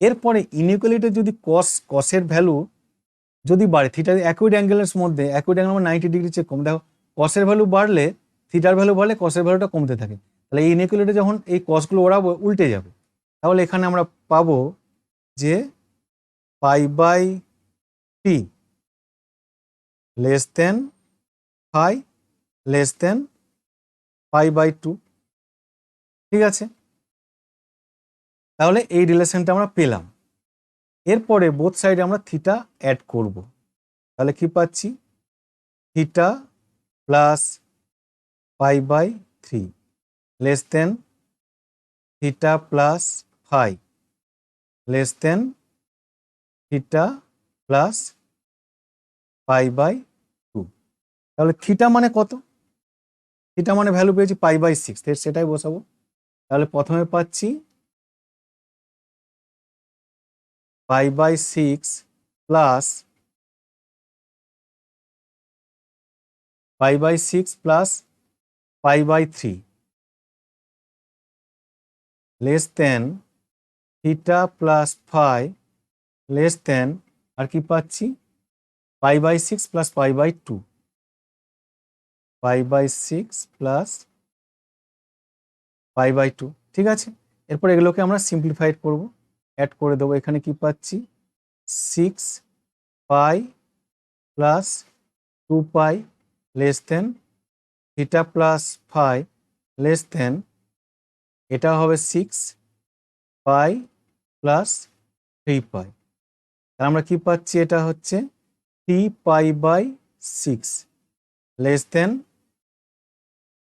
এরপরে ইনইকুয়ালিটি যদি কসের ভ্যালু যদি বাড়ে, থিটা একই অ্যাঙ্গেলের মধ্যে, একই অ্যাঙ্গেল 90 ডিগ্রি চেয়ে কম, দেখো কসের ভ্যালু বাড়লে থিটার ভ্যালু বাড়লে কসের ভ্যালুটা কমতে থাকে, তাহলে এই ইনইকুয়ালিটি যখন এই কসগুলো ওড়াবো উল্টে যাবে, তাহলে এখানে আমরা পাবো যে π/t phi π/2, ঠিক আছে। তাহলে এই রিলেশনটা আমরা পেলাম। এরপরে বোথ সাইডে আমরা থিটা অ্যাড করব, তাহলে কি পাচ্ছি, theta plus π/3 theta plus phi theta plus π/2। তাহলে থিটা মানে কত, থিটা মানে ভ্যালু পেয়েছি π/6, সেটাই বসাবো। তাহলে প্রথমে পাচ্ছি π/6 plus π/6 plus π/3 theta plus phi আর কি পাচ্ছি, π/6 প্লাস π/2 π/6 প্লাস π/2, ঠিক আছে। এরপর এগুলোকে আমরা সিম্পলিফাইড করব, অ্যাড করে দেবো। এখানে কি পাচ্ছি, 6π প্লাস 2π থিটা প্লাস ফাই এটা হবে 6π প্লাস 3π। আমরা কি পাচ্ছি, এটা হচ্ছে 3π/6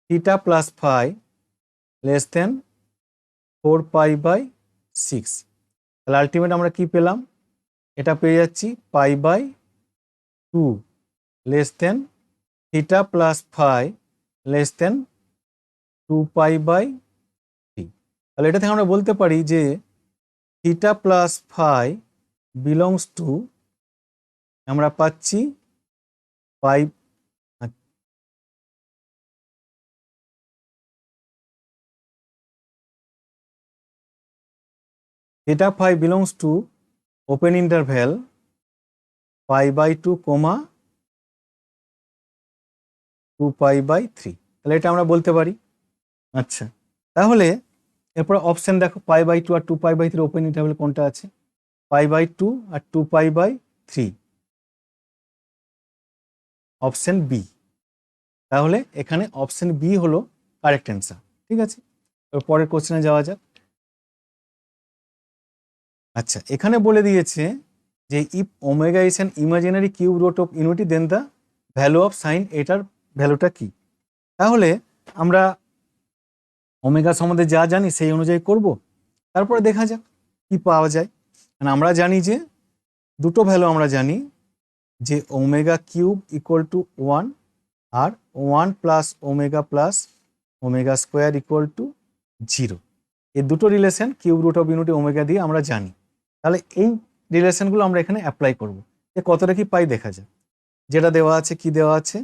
থিটা প্লাস ফাই 4π/6। তাহলে আলটিমেট আমরা কি পেলাম, এটা পেয়ে যাচ্ছি π/2 থিটা প্লাস ফাই 2π/3। তাহলে এটা থেকে আমরা বলতে পারি যে theta plus phi belongs to, আমরা পাচ্ছি theta phi belongs to open interval π/2, 2π/3। তাহলে এটা আমরা বলতে পারি। আচ্ছা, তাহলে এরপর অপশন দেখো, π/2 আর 2π/3 ওপেন ইন্টারভ্যাল কোনটা আছে, π/2 আর 2π/3, অপশন বি। তাহলে এখানে অপশন বি হলো কারেক্ট অ্যান্সার, ঠিক আছে। পরের কোশ্চেনে যাওয়া যাক। আচ্ছা, এখানে বলে দিয়েছে যে if omega is an imaginary cube root of unity then the value of sine এটার ভ্যালুটা কি। তাহলে আমরা ওমেগা সম্বন্ধে যা জানি সেই অনুযায়ী করব, তারপরে দেখা যাক কি পাওয়া যায়। আমরা জানি যে দুটো ভ্যালু আমরা জানি, যে ওমেগা কিউব ইকুয়াল টু 1 আর 1 plus omega square equal to 0। এই দুটো relation cube root of unity omega দিয়ে আমরা জানি। তাহলে এই রিলেশনগুলো আমরা এখানে অ্যাপ্লাই করব, যে কতটা কি পাই দেখা যাক। যেটা দেওয়া আছে, কি দেওয়া আছে,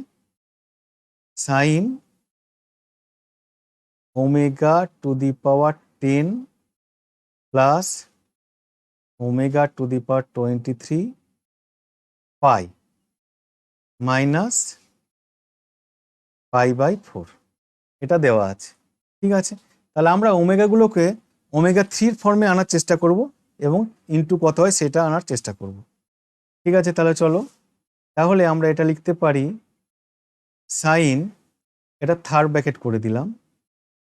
sine omega to the power 10 plus omega to the power 23 pi minus π/4, এটা দেওয়া আছে, ঠিক আছে। তাহলে আমরা ওমেগাগুলোকে ওমেগা 3 ফর্মে আনার চেষ্টা করব এবং ইনটু কত হয় সেটা আনার চেষ্টা করব। ঠিক আছে, তাহলে চলো, তাহলে আমরা এটা লিখতে পারি সাইন, এটা থার্ড ব্র্যাকেট করে দিলাম,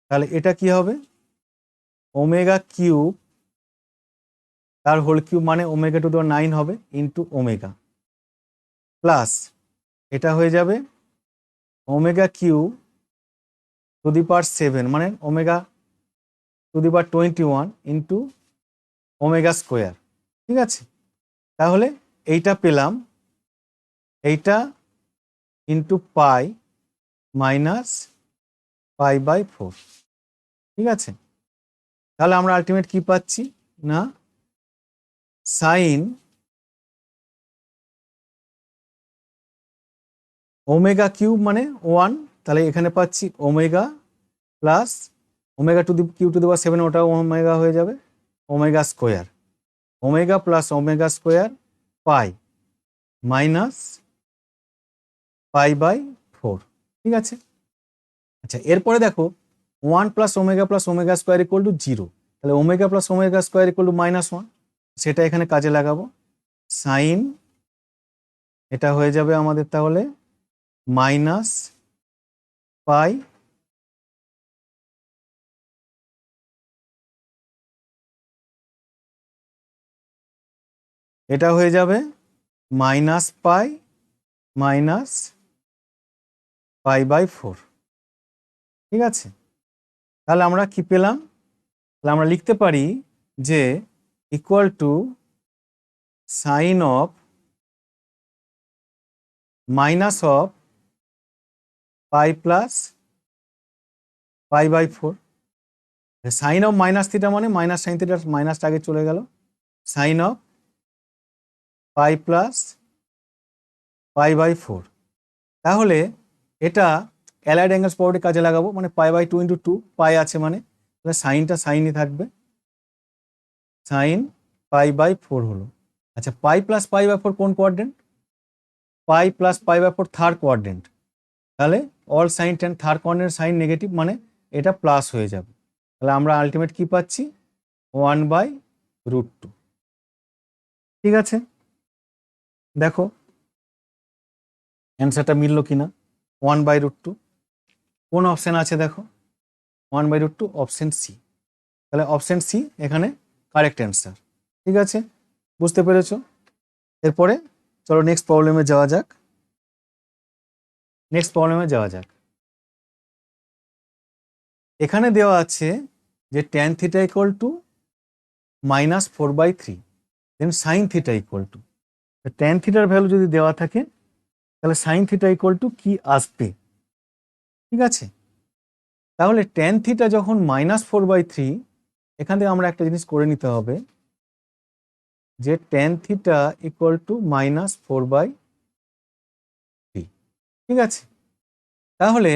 তাহলে এটা কি হবে ওমেগা কিউব তার হোল কিউব মানে ওমেগা টু দি 9 হবে ইন্টু ওমেগা, প্লাস এটা হয়ে যাবে omega cube to the power 7 মানে omega to the power 21 into omega square. ঠিক আছে, তাহলে এইটা পেলাম, এইটা into pi minus pi by 4। ঠিক আছে, তাহলে আমরা আলটিমেট কি পাচ্ছি না সাইন ওমেগা কিউব মানে 1, তাহলে এখানে পাচ্ছি omega plus omega to the cube to the power 7 ওটাও ওমেগা হয়ে যাবে, omega square, omega plus omega square pi minus pi by 4। ঠিক আছে, আচ্ছা এরপরে দেখো 1 plus omega square equal to 0, তাহলে omega plus omega square equal to -1, সেটা এখানে কাজে লাগাবো। সাইন এটা হয়ে যাবে আমাদের তাহলে মাইনাস পাই এটা হয়ে যাবে minus pi minus pi by 4। ঠিক আছে, তাহলে আমরা কি পেলাম, তাহলে আমরা লিখতে পারি যে equal to sine of minus of pi plus pi by 4। Sine of minus theta মানে মাইনাস সাইন থিটার মাইনাসটা আগে চলে গেল, sine of pi plus pi by 4। তাহলে এটা অ্যালাইড অ্যাঙ্গেলস প্রপার্টি কাজে লাগাবো, মানে পাই বাই 2 ইন্টু 2 পাই আছে মানে তাহলে সাইনটা সাইনই থাকবে, সাইন পাই বাই 4 হলো। আচ্ছা পাই প্লাস পাই বাই 4 কোন quadrant, pi plus pi by 4 third quadrant, তাহলে all sine tan third quadrant sine negative মানে এটা প্লাস হয়ে যাবে, তাহলে আমরা আলটিমেট কি পাচ্ছি 1/√2। ঠিক আছে, দেখো অ্যান্সারটা মিলল কিনা, 1/√2 কোন অপশন আছে দেখো 1/√2 অপশন সি, তাহলে অপশন সি এখানে কারেক্ট অ্যান্সার। ঠিক আছে, বুঝতে পেরেছো? এরপরে চলো নেক্সট প্রবলেমে যাওয়া যাক। এখানে দেওয়া আছে যে tan theta equal to -4/3, then sine theta equal to, tan থিটার ভ্যালু যদি দেওয়া থাকে তাহলে সাইন থিটা ইকুয়াল টু কি আসবে। ঠিক আছে, তাহলে tan থিটা যখন -4/3, এখান থেকে আমরা একটা জিনিস করে নিতে হবে যে tan থিটা ইকুয়াল টু -4/3। ঠিক আছে, তাহলে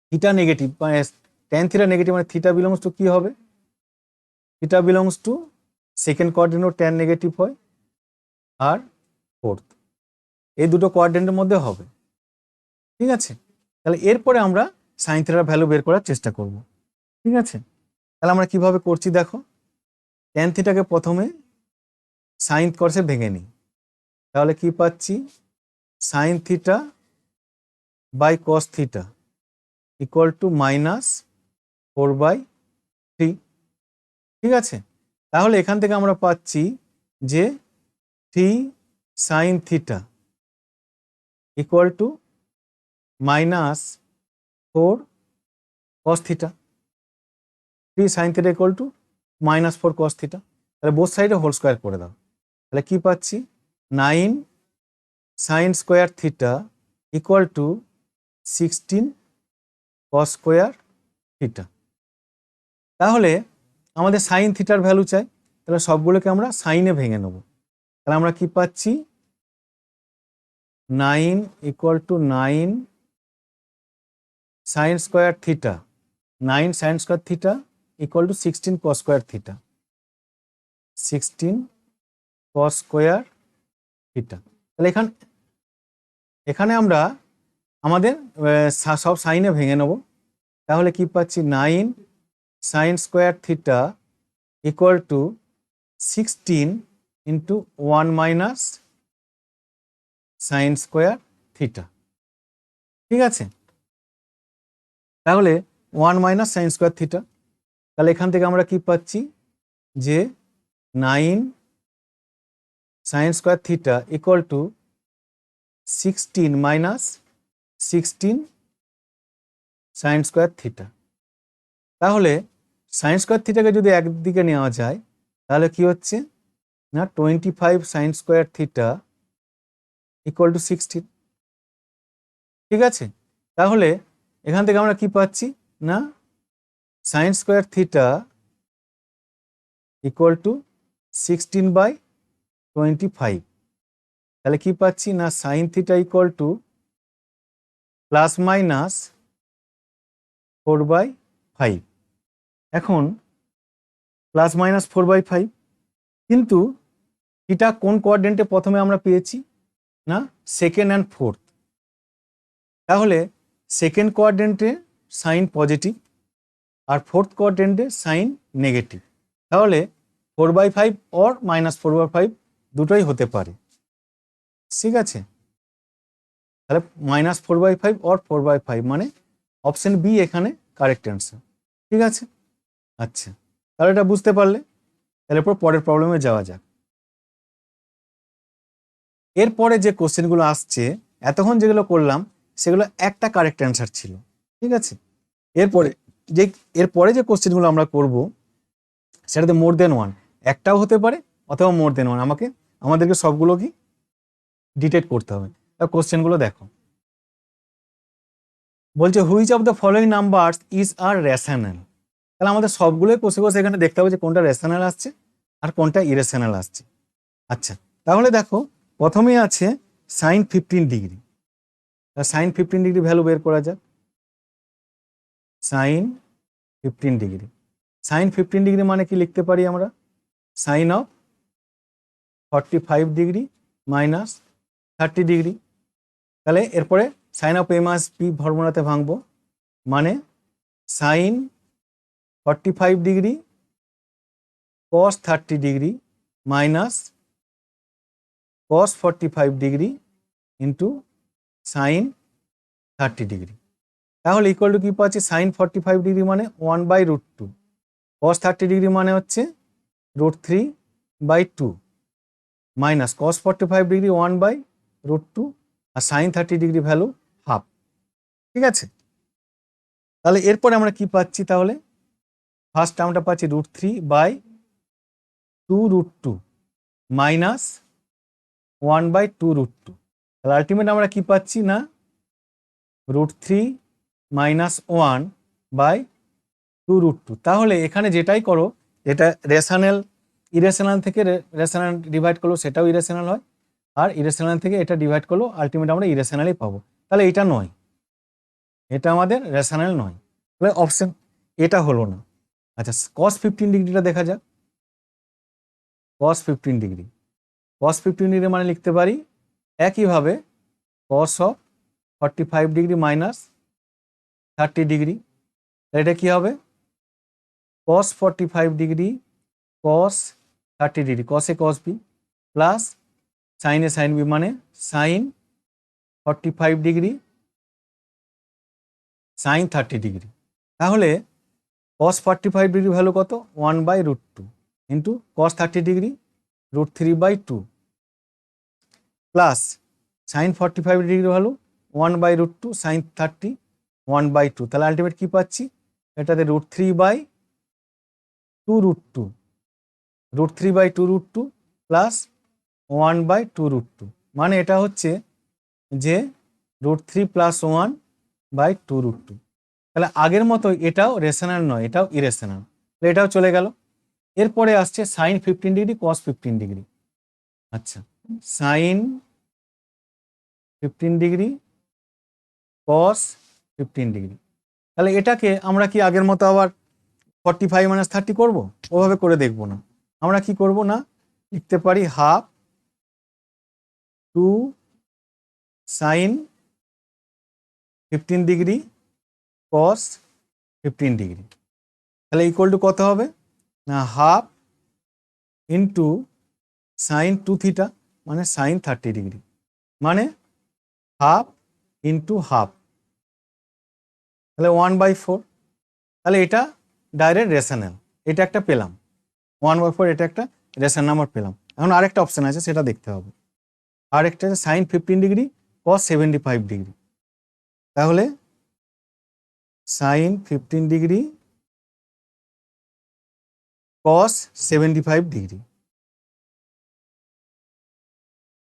থিটা নেগেটিভ মানে tan থিটা নেগেটিভ মানে থিটা বিলংস টু কি হবে, থিটা বিলংস টু সেকেন্ড কোয়াড্রেন্টও tan নেগেটিভ হয় আর ফোর্থ, এই দুটো কোয়াড্রেন্টের মধ্যে হবে। ঠিক আছে, তাহলে এরপরে আমরা সাইন থিটার ভ্যালু বের করার চেষ্টা করব। ঠিক আছে, তাহলে আমরা কিভাবে করছি দেখো, tan থিটাকে প্রথমে সাইন কসে ভেঙে নিই, তাহলে কি পাচ্ছি sine theta by cos theta equal to -4/3। ঠিক আছে, তাহলে এখান থেকে আমরা পাচ্ছি যে 3 sign theta equal two -4 cos theta, 3 sign theta equal two -4 cos theta, তাহলে বোথ সাইডে হোল স্কোয়ার করে দাও, তাহলে কি পাচ্ছি 9 sine square theta equal two 16 cos square theta. তাহলে আমাদের সাইন থিটার ভ্যালু চাই, তাহলে সবগুলোকে আমরা সাইনে ভেঙে নেব, তাহলে আমরা কি পাচ্ছি 9 equal to 9 sine square theta, 9 sine square theta equal two 16 cos square theta, 16 cos square theta. তাহলে এখানে আমরা আমাদের সব সাইনে ভেঙে নেব, তাহলে কি পাচ্ছি 9 sine square theta equal two 16 into 1 minus sine square theta. ঠিক আছে, তাহলে 1 মাইনাস সাইন স্কোয়ার থিটা, তাহলে এখান থেকে আমরা কি পাচ্ছি যে 9 sine square theta equal two 16 minus 16 sine square theta. তাহলে সাইন স্কোয়ার থিটাকে যদি একদিকে নেওয়া যায় তাহলে কি হচ্ছে না 25 sine square theta equal two 16। ঠিক আছে, তাহলে এখান থেকে আমরা কি পাচ্ছি না sine square theta equal two 16/25। তাহলে কি পাচ্ছি না sign theta equal to plus minus 4/5। এখন প্লাস মাইনাস 4/5, কিন্তু থিটা কোন কোয়াড্রেন্টে প্রথমে আমরা পেয়েছি না সেকেন্ড অ্যান্ড ফোর্থ। তাহলে সেকেন্ড কোয়াড্রেন্টে সাইন পজিটিভ আর ফোর্থ কোয়াড্রেন্টে সাইন নেগেটিভ। তাহলে 4/5 অর মাইনাস 4/5 দুটোই হতে পারে। ঠিক আছে, তাহলে মাইনাস 4/5 অর 4/5 মানে অপশন বি এখানে কারেক্ট অ্যান্সার। ঠিক আছে, আচ্ছা তাহলে এটা বুঝতে পারলে, তাহলে পরের প্রবলেমে যাওয়া যাক। এরপরে যে কোশ্চেনগুলো আসছে এতক্ষণ যেগুলো করলাম সেগুলো একটা কারেক্ট অ্যান্সার ছিল। ঠিক আছে, এরপরে যে কোশ্চেনগুলো আমরা করব সেটাতে মোর দেন ওয়ান, একটাও হতে পারে অথবা মোর দেন ওয়ান, আমাদেরকে সবগুলো কি ডিটেক্ট করতে হবে। কোশ্চেনগুলো দেখো, বলছে which of the following numbers is irrational. তাহলে আমাদের সবগুলোই কষে কষে এখানে দেখতে হবে যে কোনটা রেশনাল আসছে আর কোনটা ইরেশনাল আসছে। আচ্ছা তাহলে দেখো প্রথমেই আছে sine 15 degree. Sine 15 degree value বের করা যাক। সাইন 15 ডিগ্রি, সাইন 15 ডিগ্রি মানে কি লিখতে পারি আমরা sine of 45 degree minus 30 degree. তাহলে এরপরে sine of A minus B ফর্মুলাতে ভাঙবো, মানে sine 45 degree cos 30 degree minus cos 45 degree into sine 30 degree. তাহলে ইকুয়াল টু কি পাচ্ছি সাইন 45 ডিগ্রি মানে 1/√2, কস 30 ডিগ্রি মানে হচ্ছে √3/2 মাইনাস কস 45 ডিগ্রি 1/√2 আর সাইন 30 ডিগ্রি ভ্যালু হাফ। ঠিক আছে, তাহলে এরপরে আমরা কি পাচ্ছি, তাহলে ফার্স্ট টার্মটা পাচ্ছি √3/2√2 মাইনাস 1/2√2। তাহলে আলটিমেট আমরা কি পাচ্ছি না √3 মাইনাস 1/2√2। তাহলে এখানে যেটাই করো, এটা রেশনাল ইরেশনাল থেকে রেশনাল ডিভাইড করলো সেটাও ইরেশনাল হয়, আর ইরেশনাল থেকে এটা ডিভাইড করলো আলটিমেট আমরা ইরেশনালই পাবো। তাহলে এটা নয়, এটা আমাদের রেশনাল নয়, তাহলে অপশন এটা হলো না। আচ্ছা কস 15 ডিগ্রিটা দেখা যাক। কস 15 ডিগ্রি, কস 15 ডিগ্রি মানে লিখতে পারি একইভাবে cos of 45 degree minus 30 degree. এটা কি হবে কস 45 ডিগ্রি কস 30 ডিগ্রি, কসে কস বি প্লাস সাইনে সাইন বি মানে সাইন 45 ডিগ্রি সাইন 30 ডিগ্রি। তাহলে কস 45 ডিগ্রি ভ্যালু কত 1/√2 into cos 30 degree √3/2 plus sine 45 degree value 1/√2 sine 30 1/2। তাহলে আলটিমেট কি পাচ্ছি এটাতে √3/2√2 √3/2√2 প্লাস 1/2√2 মানে এটা হচ্ছে যে √3 প্লাস 1/2√2। তাহলে আগের মতো এটাও রেশনাল নয়, এটাও ইরেশনাল, এটাও চলে গেল। এরপরে আসছে সাইন 15 ডিগ্রি কস 15 ডিগ্রি। আচ্ছা সাইন 15 ডিগ্রি কস 15 ডিগ্রি, তাহলে এটাকে আমরা কি আগের মতো আবার 45 মাইনাস 30 করবো? ওভাবে করে দেখবো না, আমরা কি করব না লিখতে পারি half 2 sine 15 degree cos 15 degree. তাহলে ইকুয়াল টু কত হবে না হাফ ইন্টু সাইন 2 থিটা মানে সাইন 30 ডিগ্রি, মানে হাফ ইন্টু হাফ, তাহলে 1/4। তাহলে এটা ডাইরেক্ট রেশনাল, এটা একটা পেলাম 1/4, এটা একটা রেশনাল নাম্বার পেলাম। এখন আরেকটা অপশন আছে, সেটা দেখতে হবে। আরেকটা আছে সাইন 15 ডিগ্রি কস 75 ডিগ্রি, তাহলে sine 15 degree cos 75 degree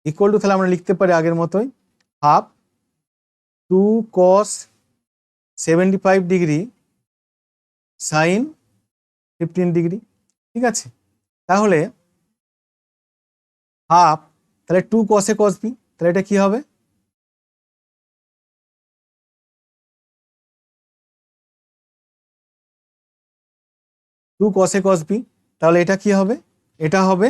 equal to, তাহলে আমরা লিখতে পারি আগের মতোই, half 2 cos 75 degree sine 15 degree. ঠিক আছে, তাহলে হাফ, তাহলে 2 কসে কস বি, তাহলে এটা কি হবে, টু কসে কস বি, তাহলে এটা কি হবে, এটা হবে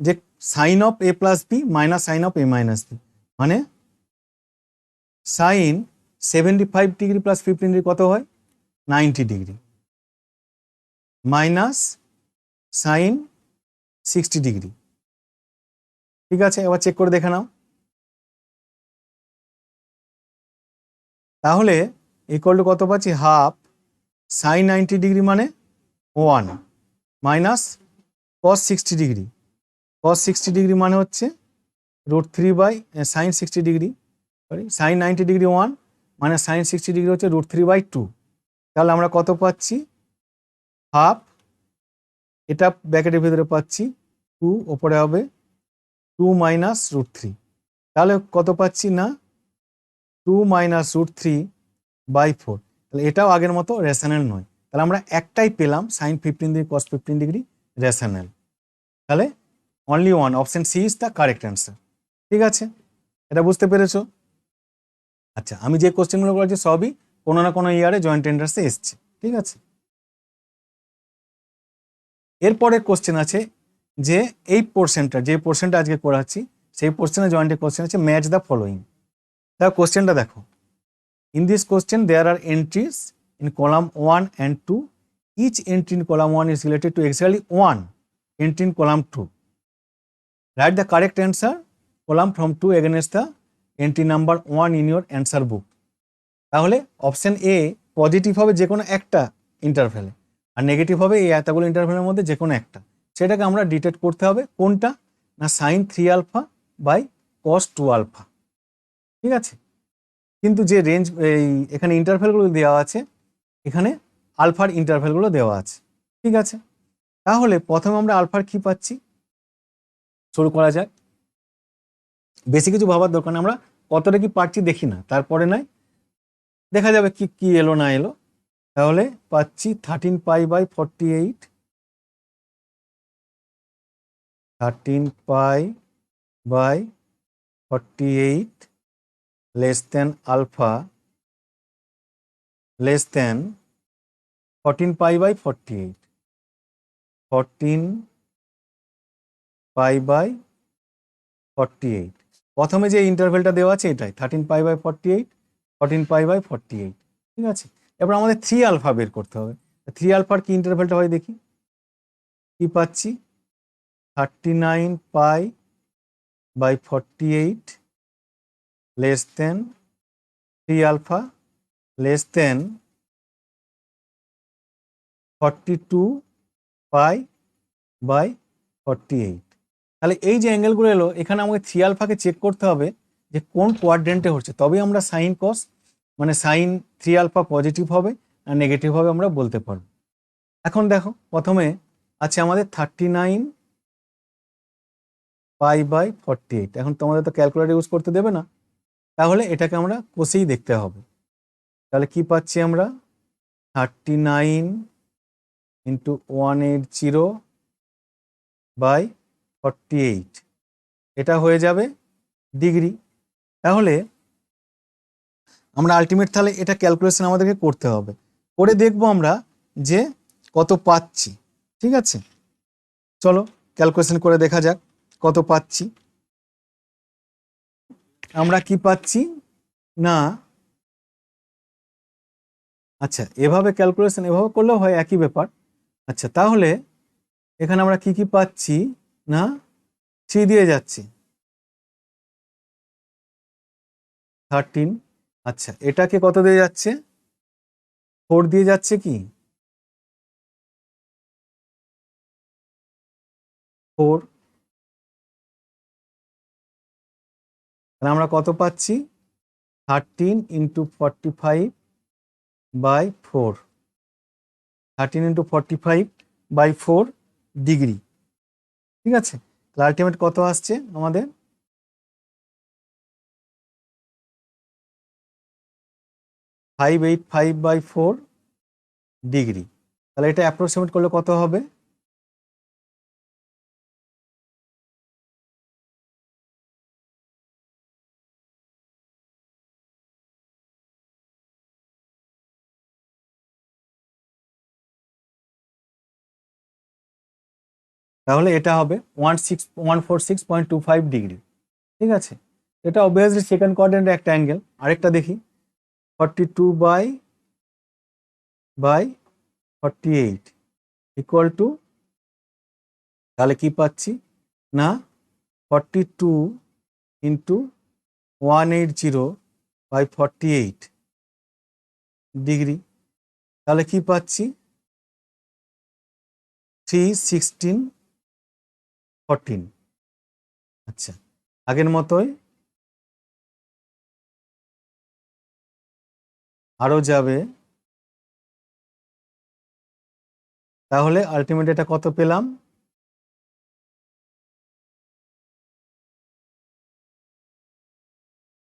যে sine of A plus B minus sine of A minus B, মানে সাইন 75 ডিগ্রি প্লাস 15 ডিগ্রি কত হয়, 90 ডিগ্রি, মাইনাস সাইন 60 ডিগ্রি। ঠিক আছে, এবার চেক করে দেখে নাও। তাহলে ইকুয়াল টু কত পাচ্ছি, হাফ সাইন 90 ডিগ্রি মানে 1 minus cos 60 degree, cos 60 degree মানে হচ্ছে √3 by sine 60 degree, sorry sine 90 degree 1 মানে সাইন 60 ডিগ্রি হচ্ছে √3/2। তাহলে আমরা কত পাচ্ছি, হাফ, এটা ব্র্যাকেটের ভিতরে পাচ্ছি 2, ওপরে হবে 2 মাইনাস √3, তাহলে কত পাচ্ছি না 2 মাইনাস √3/4। তাহলে এটাও আগের মতো রেশনাল নয়, তাহলে আমরা একটাই পেলাম sine 15 degree cos 15 degree rational. তাহলে only one, option C is the correct answer. ঠিক আছে, এটা বুঝতে পেরেছো? আচ্ছা, আমি যে কোশ্চেনগুলো করেছি সবই কোনো না কোনো ইয়ারে জয়েন্ট এন্ট্রান্সে এসছে। ঠিক আছে, এরপরের কোশ্চেন আছে যে এই পোর্শনটা, যে পোর্শনটা আজকে করাচ্ছি সেই পোর্শনে জয়েন্টের কোশ্চেন আছে ম্যাচ দ্য ফলোয়িং। তা কোশ্চেনটা দেখো, in this question there are entries in column 1 and 2, each entry in column 1 is related to exactly one entry in column 2. Write the correct answer column from 2 against the entry number 1 in your answer book. তাহলে option এ positive হবে যে কোনো একটা ইন্টারভ্যালে, আর negative হবে এই এতগুলো ইন্টারভ্যালের মধ্যে যে কোনো একটা, সেটাকে আমরা ডিটেক্ট করতে হবে কোনটা, না sine 3 alpha by cos 2 alpha. ঠিক আছে, কিন্তু যে রেঞ্জ এই এখানে ইন্টারভ্যালগুলো দেওয়া আছে, এখানে আলফার ইন্টারভ্যালগুলো দেওয়া আছে। ঠিক আছে, তাহলে প্রথমে আমরা আলফার কি পাচ্ছি শুরু করা যাক। বেশি কিছু ভাবার দরকার নেই, আমরা কতটা কি পাচ্ছি দেখি না, তারপরে নয় দেখা যাবে কি কি এলো না এলো। তাহলে পাচ্ছি 13 pi by 48, 13 pi by 48 less than alpha less than 14 pi by 48, 14 pi by 48। প্রথমে যে ইন্টারভেলটা দেওয়া আছে এটাই 13 পাই বাই 48, 14 পাই বাই 48। ঠিক আছে, এবার আমাদের 3 আলফা বের করতে হবে। 3 আলফার কি ইন্টারভেলটা হয় দেখি, কি পাচ্ছি 39 pi by 48 less than 3 alpha less than 42 pi by 48। তাহলে এই যে অ্যাঙ্গেলগুলো এলো, এখানে আমাকে 3 আলফাকে চেক করতে হবে যে কোন কোয়াড্রেন্টে হচ্ছে, তবেই আমরা সাইন কস মানে সাইন 3 আলফা পজিটিভ হবে আর নেগেটিভ হবে আমরা বলতে পারবো। এখন দেখো প্রথমে আছে আমাদের 39 পাই বাই 48। এখন তোমাদের তো ক্যালকুলেটর ইউজ করতে দেবে না, তাহলে এটাকে আমরা কষেই দেখতে হবে। তাহলে কি পাচ্ছি আমরা 39 ইন্টু 180 বাই 48, এটা হয়ে যাবে ডিগ্রি। তাহলে আমরা আলটিমেট তাহলে এটা ক্যালকুলেশন আমাদেরকে করতে হবে, করে দেখবো আমরা যে কত পাচ্ছি। ঠিক আছে, চলো ক্যালকুলেশন করে দেখা যাক কত পাচ্ছি। আমরা কি পাচ্ছি না, আচ্ছা এভাবে ক্যালকুলেশন এভাবে করলেও হয় একই ব্যাপার। আচ্ছা তাহলে এখানে আমরা কি কি পাচ্ছি, না 3 দিয়ে যাচ্ছে 13। আচ্ছা এটাকে কত দিয়ে যাচ্ছে 4 দিয়ে যাচ্ছে কি 4। তাহলে আমরা কত পাচ্ছি 13 × 45/4 13 × 45/4 ডিগ্রি। ঠিক আছে, তাহলে আলটিমেট কত আসছে আমাদের 585/4 ডিগ্রি। তাহলে এটা অ্যাপ্রক্সিমেট করলে কত হবে তাহলে এটা হবে 146.25 ডিগ্রি। ঠিক আছে, এটা অবভিয়াসলি সেকেন্ড কোয়াড্রেন্টের একটা অ্যাঙ্গেল। আরেকটা দেখি 42/48 ইকুয়াল টু, তাহলে কি পাচ্ছি না 42 × 180/48 ডিগ্রি। তাহলে কি পাচ্ছি 316/14। আচ্ছা আগের মতোই আরো যাবে, তাহলে আলটিমেট এটা কত পেলাম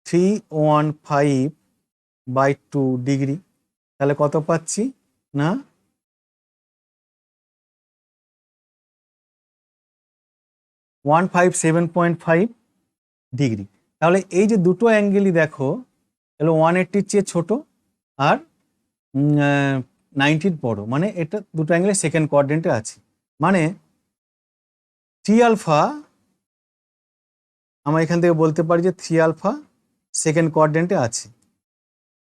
315/2 ডিগ্রি। তাহলে কত পাচ্ছি না 157.5 ডিগ্রি। তাহলে এই যে দুটো অ্যাঙ্গেলই দেখো তাহলে 180-র চেয়ে ছোট আর 90-র বড়, মানে এটা দুটো অ্যাঙ্গেলে সেকেন্ড কোয়াড্রেন্টে আছে। মানে 3α আমরা এখান থেকে বলতে পারি যে 3α সেকেন্ড কোয়াড্রেন্টে আছে।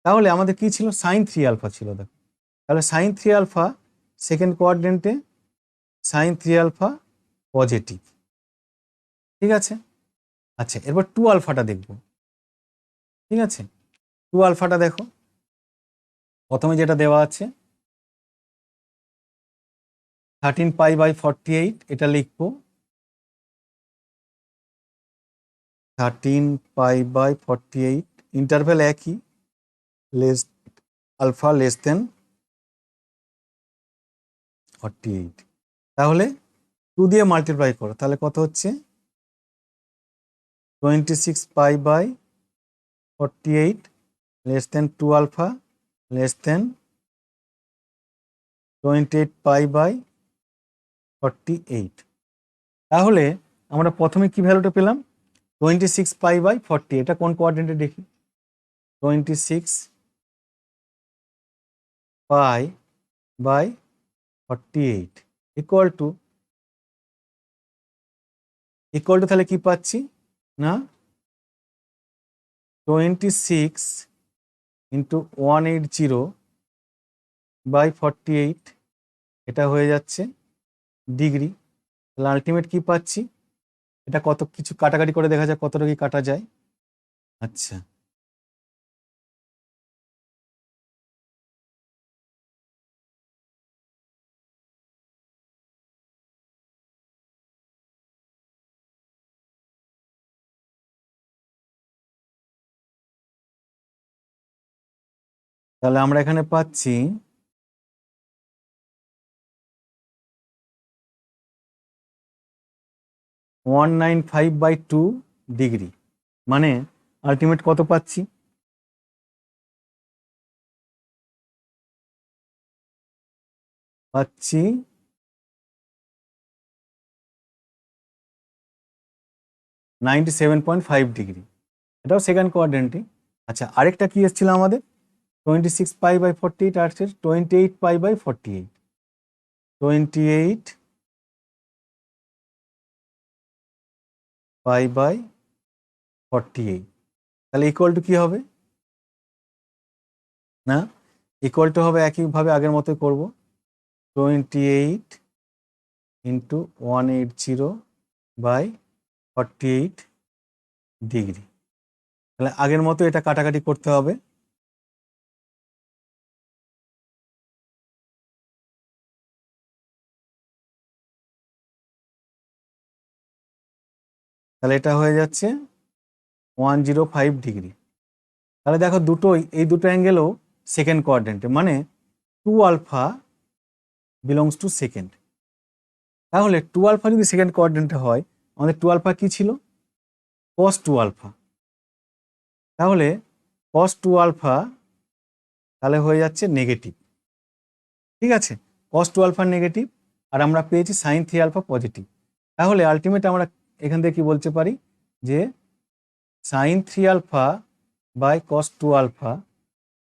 তাহলে আমাদের কি ছিল sin 3α ছিল, দেখো তাহলে sin 3α সেকেন্ড কোয়াড্রেন্টে sin 3α পজিটিভ। ঠিক আছে, আচ্ছা এরপর 2αটা দেখব। ঠিক আছে, 2αটা দেখো প্রথমে যেটা দেওয়া আছে 13π/48 এটা লিখবো 13π/48 ইন্টারভ্যাল একই লেস আলফা লেস দেন 48। তাহলে 2 দিয়ে মাল্টিপ্লাই করো তাহলে কত হচ্ছে 26π/48 লেস দেন 2α লেস দেন 28π/48। তাহলে আমরা প্রথমে কি ভ্যালুটা পেলাম 26π/40। এটা কোন কোয়াড্রেন্টে দেখি 26π/48 ইকুয়াল টু তাহলে কি পাচ্ছি না 26 × 180/48 এটা হয়ে যাচ্ছে ডিগ্রি। তাহলে আলটিমেট কি পাচ্ছি, এটা কত কিছু কাটাকাটি করে দেখা যায় কতটা কি কাটা যায়। আচ্ছা তাহলে আমরা এখানে পাচ্ছি 195/2 ডিগ্রি। মানে আলটিমেট কত পাচ্ছি পাচ্ছি 97.5 ডিগ্রি। এটাও সেকেন্ড কোয়াড্রেন্টে। আচ্ছা আরেকটা কি এসেছিল আমাদের 26π/48 আর 28π/48 28π/48 তাহলে ইকুয়াল টু কি হবে না ইকুয়াল টু হবে একইভাবে আগের মতো করব 28 × 180 বাই 48 ডিগ্রি। তাহলে আগের মতো এটা কাটাকাটি করতে হবে। তাহলে এটা হয়ে যাচ্ছে 105 ডিগ্রি। তাহলে দেখো এই দুটো অ্যাঙ্গেলও সেকেন্ড কোয়াড্রেন্টে, মানে 2 আলফা বিলংস টু সেকেন্ড। তাহলে 2 আলফা যদি সেকেন্ড কোয়াড্রেন্টে হয়, আমাদের 2 আলফা কি ছিল? cos 2 alpha. তাহলে cos 2 আলফা তাহলে হয়ে যাচ্ছে নেগেটিভ। ঠিক আছে, cos 2 আলফা নেগেটিভ, আর আমরা পেয়েছি sin 3 আলফা পজিটিভ। তাহলে আলটিমেট আমরা এখান থেকে কি বলতে পারি যে sin 3 alpha by cos 2 alpha,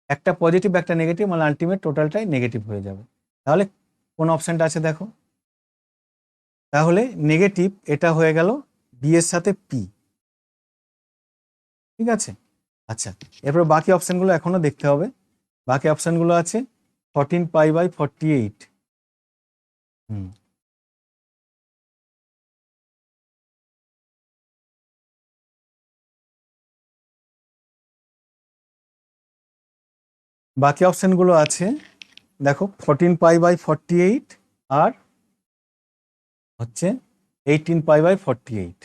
একটা পজিটিভ একটা নেগেটিভ, মানে আলটিমেট টোটালটাই নেগেটিভ হয়ে যাবে। তাহলে কোন অপশনটা আছে দেখো, তাহলে নেগেটিভ এটা হয়ে গেল বি এর সাথে পি। ঠিক আছে, আচ্ছা এরপর বাকি অপশনগুলো এখনো দেখতে হবে। বাকি অপশনগুলো আছে 14 পাই বাই 48। বাকি অপশনগুলো আছে দেখো 14 পাই বাই 48 আর হচ্ছে 18 পাই বাই 48।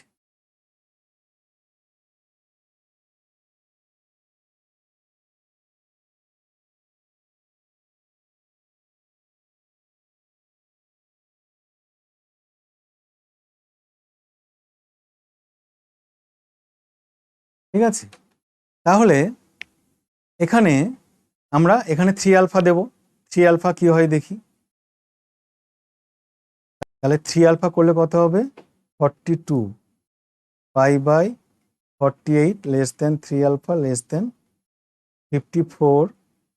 ঠিক আছে, তাহলে এখানে আমরা এখানে 3 আলফা দেব। 3 আলফা কি হয় দেখি। তাহলে 3 আলফা করলে কত হবে? 42 pi by 48 less than 3 alpha less than 54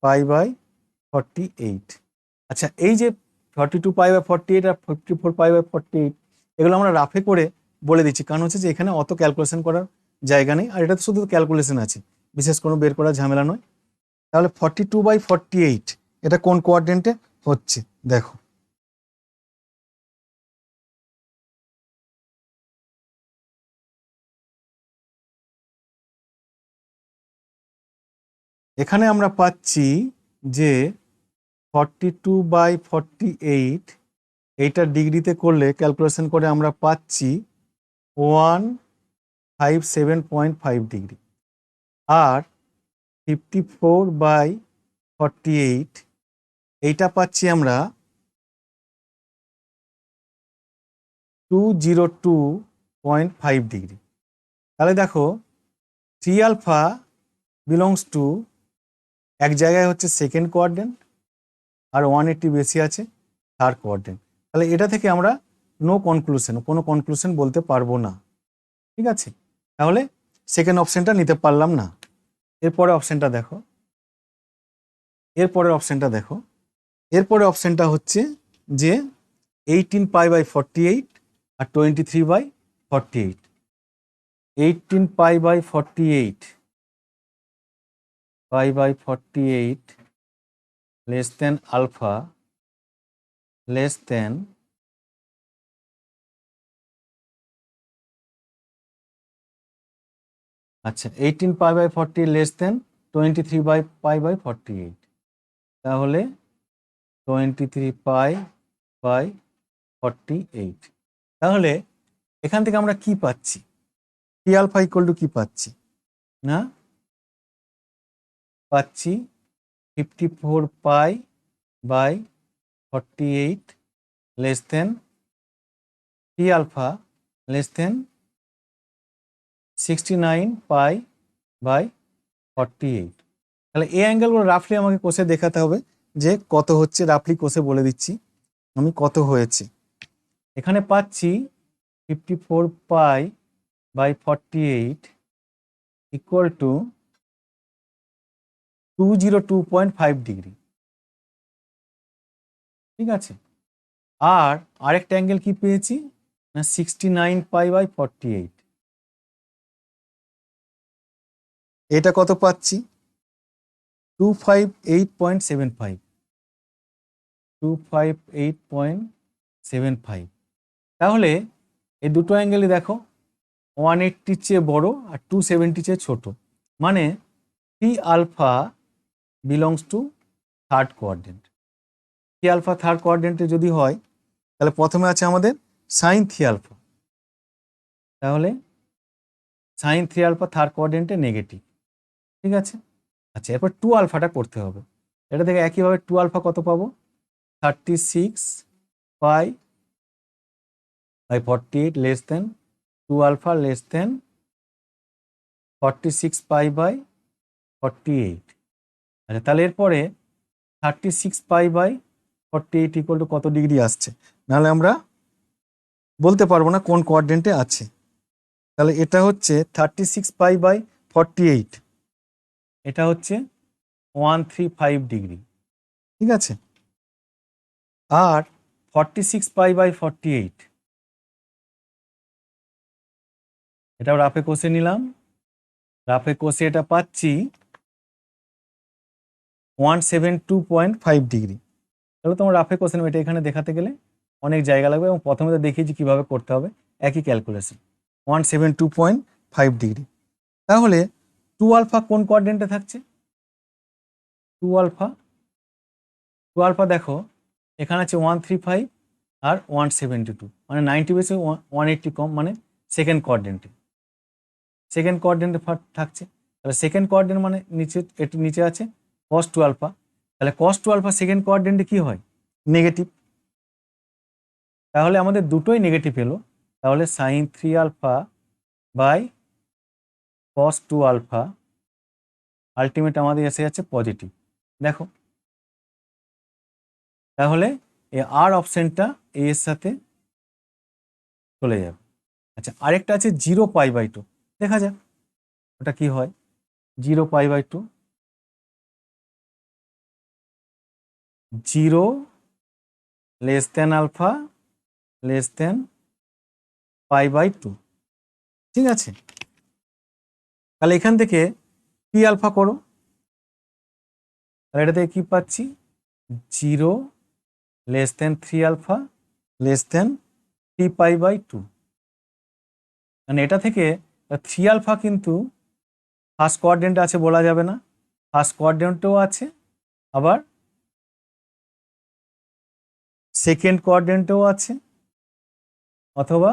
pi by 48। আচ্ছা এই যে 42 pi by 48 R 54 pi by 48, এগুলো আমরা রাফে করে বলে দিচ্ছি, কারণ হচ্ছে যে এখানে অত ক্যালকুলেশন করার জায়গা নেই, আর এটা তো শুধু ক্যালকুলেশন আছে, বিশেষ কোনো বের করার ঝামেলা নয়। তাহলে 42 বাই 48 এটা কোন কোয়াড্রেন্টে হচ্ছে দেখো। এখানে আমরা পাচ্ছি যে 42 বাই 48 এইটা ডিগ্রিতে করলে ক্যালকুলেশন করে আমরা পাচ্ছি 157.5 ডিগ্রি। আর 54 বাই 48 এইটা পাচ্ছি আমরা 202.5 ডিগ্রি। তাহলে দেখো 3 আলফা বিলংস টু এক জায়গায় হচ্ছে সেকেন্ড কোয়াড্রেন্ট, আর 180 বেশি আছে থার্ড কোয়াড্রেন্ট। তাহলে এটা থেকে আমরা কোনো কনক্লুশন বলতে পারবো না। ঠিক আছে, তাহলে সেকেন্ড অপশনটা নিতে পারলাম না। এরপরে অপশনটা দেখো, এরপরের অপশনটা হচ্ছে যে 18 পাই বাই 48 আর 23 by 48। 18 pi by 48 less than alpha less than আচ্ছা 18 pi by 40 less than 23 by pi by 48। তাহলে 23 পাই বাই 48। তাহলে এখান থেকে আমরা কি পাচ্ছি? পি আলফা ইকুয়াল টু কি পাচ্ছি না, পাচ্ছি 54 pi by 48 less than P alpha less than 69 pi by 48। তাহলে এই অ্যাঙ্গেলগুলো রাফলি আমাকে কষে দেখাতে হবে যে কত হচ্ছে, রাফলি কষে বলে দিচ্ছি আমি কত হয়েছে। এখানে পাচ্ছি 54 pi by 48 equal to 202.5 degree. ঠিক আছে, আর আরেকটা অ্যাঙ্গেল কি পেয়েছি না 69 পাই বাই 48। এটা কত পাচ্ছি? 258.75। 258.75। তাহলে এই দুটো অ্যাঙ্গেলই দেখো 180 চেয়ে বড় আর 270 চেয়ে ছোট, মানে three alpha belongs to third quadrant. Three alpha third কোয়াড্রেন্টে যদি হয় তাহলে প্রথমে আছে আমাদের সাইন থ্রি আলফা, তাহলে সাইন থ্রি আলফা থার্ড কোয়াড্রেন্টে নেগেটিভ, ঠিক আছে। আচ্ছা, এরপর টু আলফাটা করতে হবে। এটা থেকে একইভাবে টু আলফা কত পাবো, 36 pi by 48 less than two alpha less than 46 pi by 48। আচ্ছা, তাহলে এরপরে 36 পাই বাই 48 ইকুয়াল টু কত ডিগ্রি আসছে, নাহলে আমরা বলতে পারবো না কোন কোয়াড্রেন্টে আছে। তাহলে এটা হচ্ছে 36 পাই বাই 48, এটা হচ্ছে 135 ডিগ্রি, ঠিক আছে। আর 46 পাই বাই 48 এটাও রাফে কষে নিলাম, রাফে কষে এটা পাচ্ছি 172.5 ডিগ্রি। তাহলে তোমার রাফে কষে নেবে, এটা এখানে দেখাতে গেলে অনেক জায়গা লাগবে, এবং প্রথমে তো দেখিয়েছি কীভাবে করতে হবে, একই ক্যালকুলেশন 172.5 ডিগ্রি। তাহলে টু আলফা কোন কোয়াড্রেন্টে থাকছে, টু আলফা দেখো এখানে আছে 135 আর 172, মানে 90 বেশি 180 কম, মানে সেকেন্ড কোয়াড্রেন্টে, সেকেন্ড কোয়াড্রেন্টে থাকছে। তাহলে সেকেন্ড কোয়াড্রেন্ট মানে নিচে, একটু নিচে আছে cos টু আলফা, তাহলে cos টু আলফা সেকেন্ড কোয়াড্রেন্টে কি হয়, নেগেটিভ। তাহলে আমাদের দুটোই নেগেটিভ এলো, তাহলে sine three alpha by cos two alpha ultimate আমাদের এসে যাচ্ছে পজিটিভ, দেখো। তাহলে এই আর অপশনটা এর সাথে চলে যাবে। আচ্ছা, আরেকটা আছে 0 পাই বাই 2, দেখা যাক ওটা কি হয়। 0 pi by 2, 0 less than alpha less than pi by 2, ঠিক আছে। তাহলে এখান থেকে পি আলফা করো, তাহলে এটা থেকে কি পাচ্ছি, 0 less than 3 alpha less than 3 pi by 2, মানে এটা থেকে 3 আলফা কিন্তু ফার্স্ট কোয়াড্রেন্টে আছে বলা যাবে না, ফার্স্ট কোয়াড্রেন্টেও আছে, আবার সেকেন্ড কোয়াড্রেন্টেও আছে, অথবা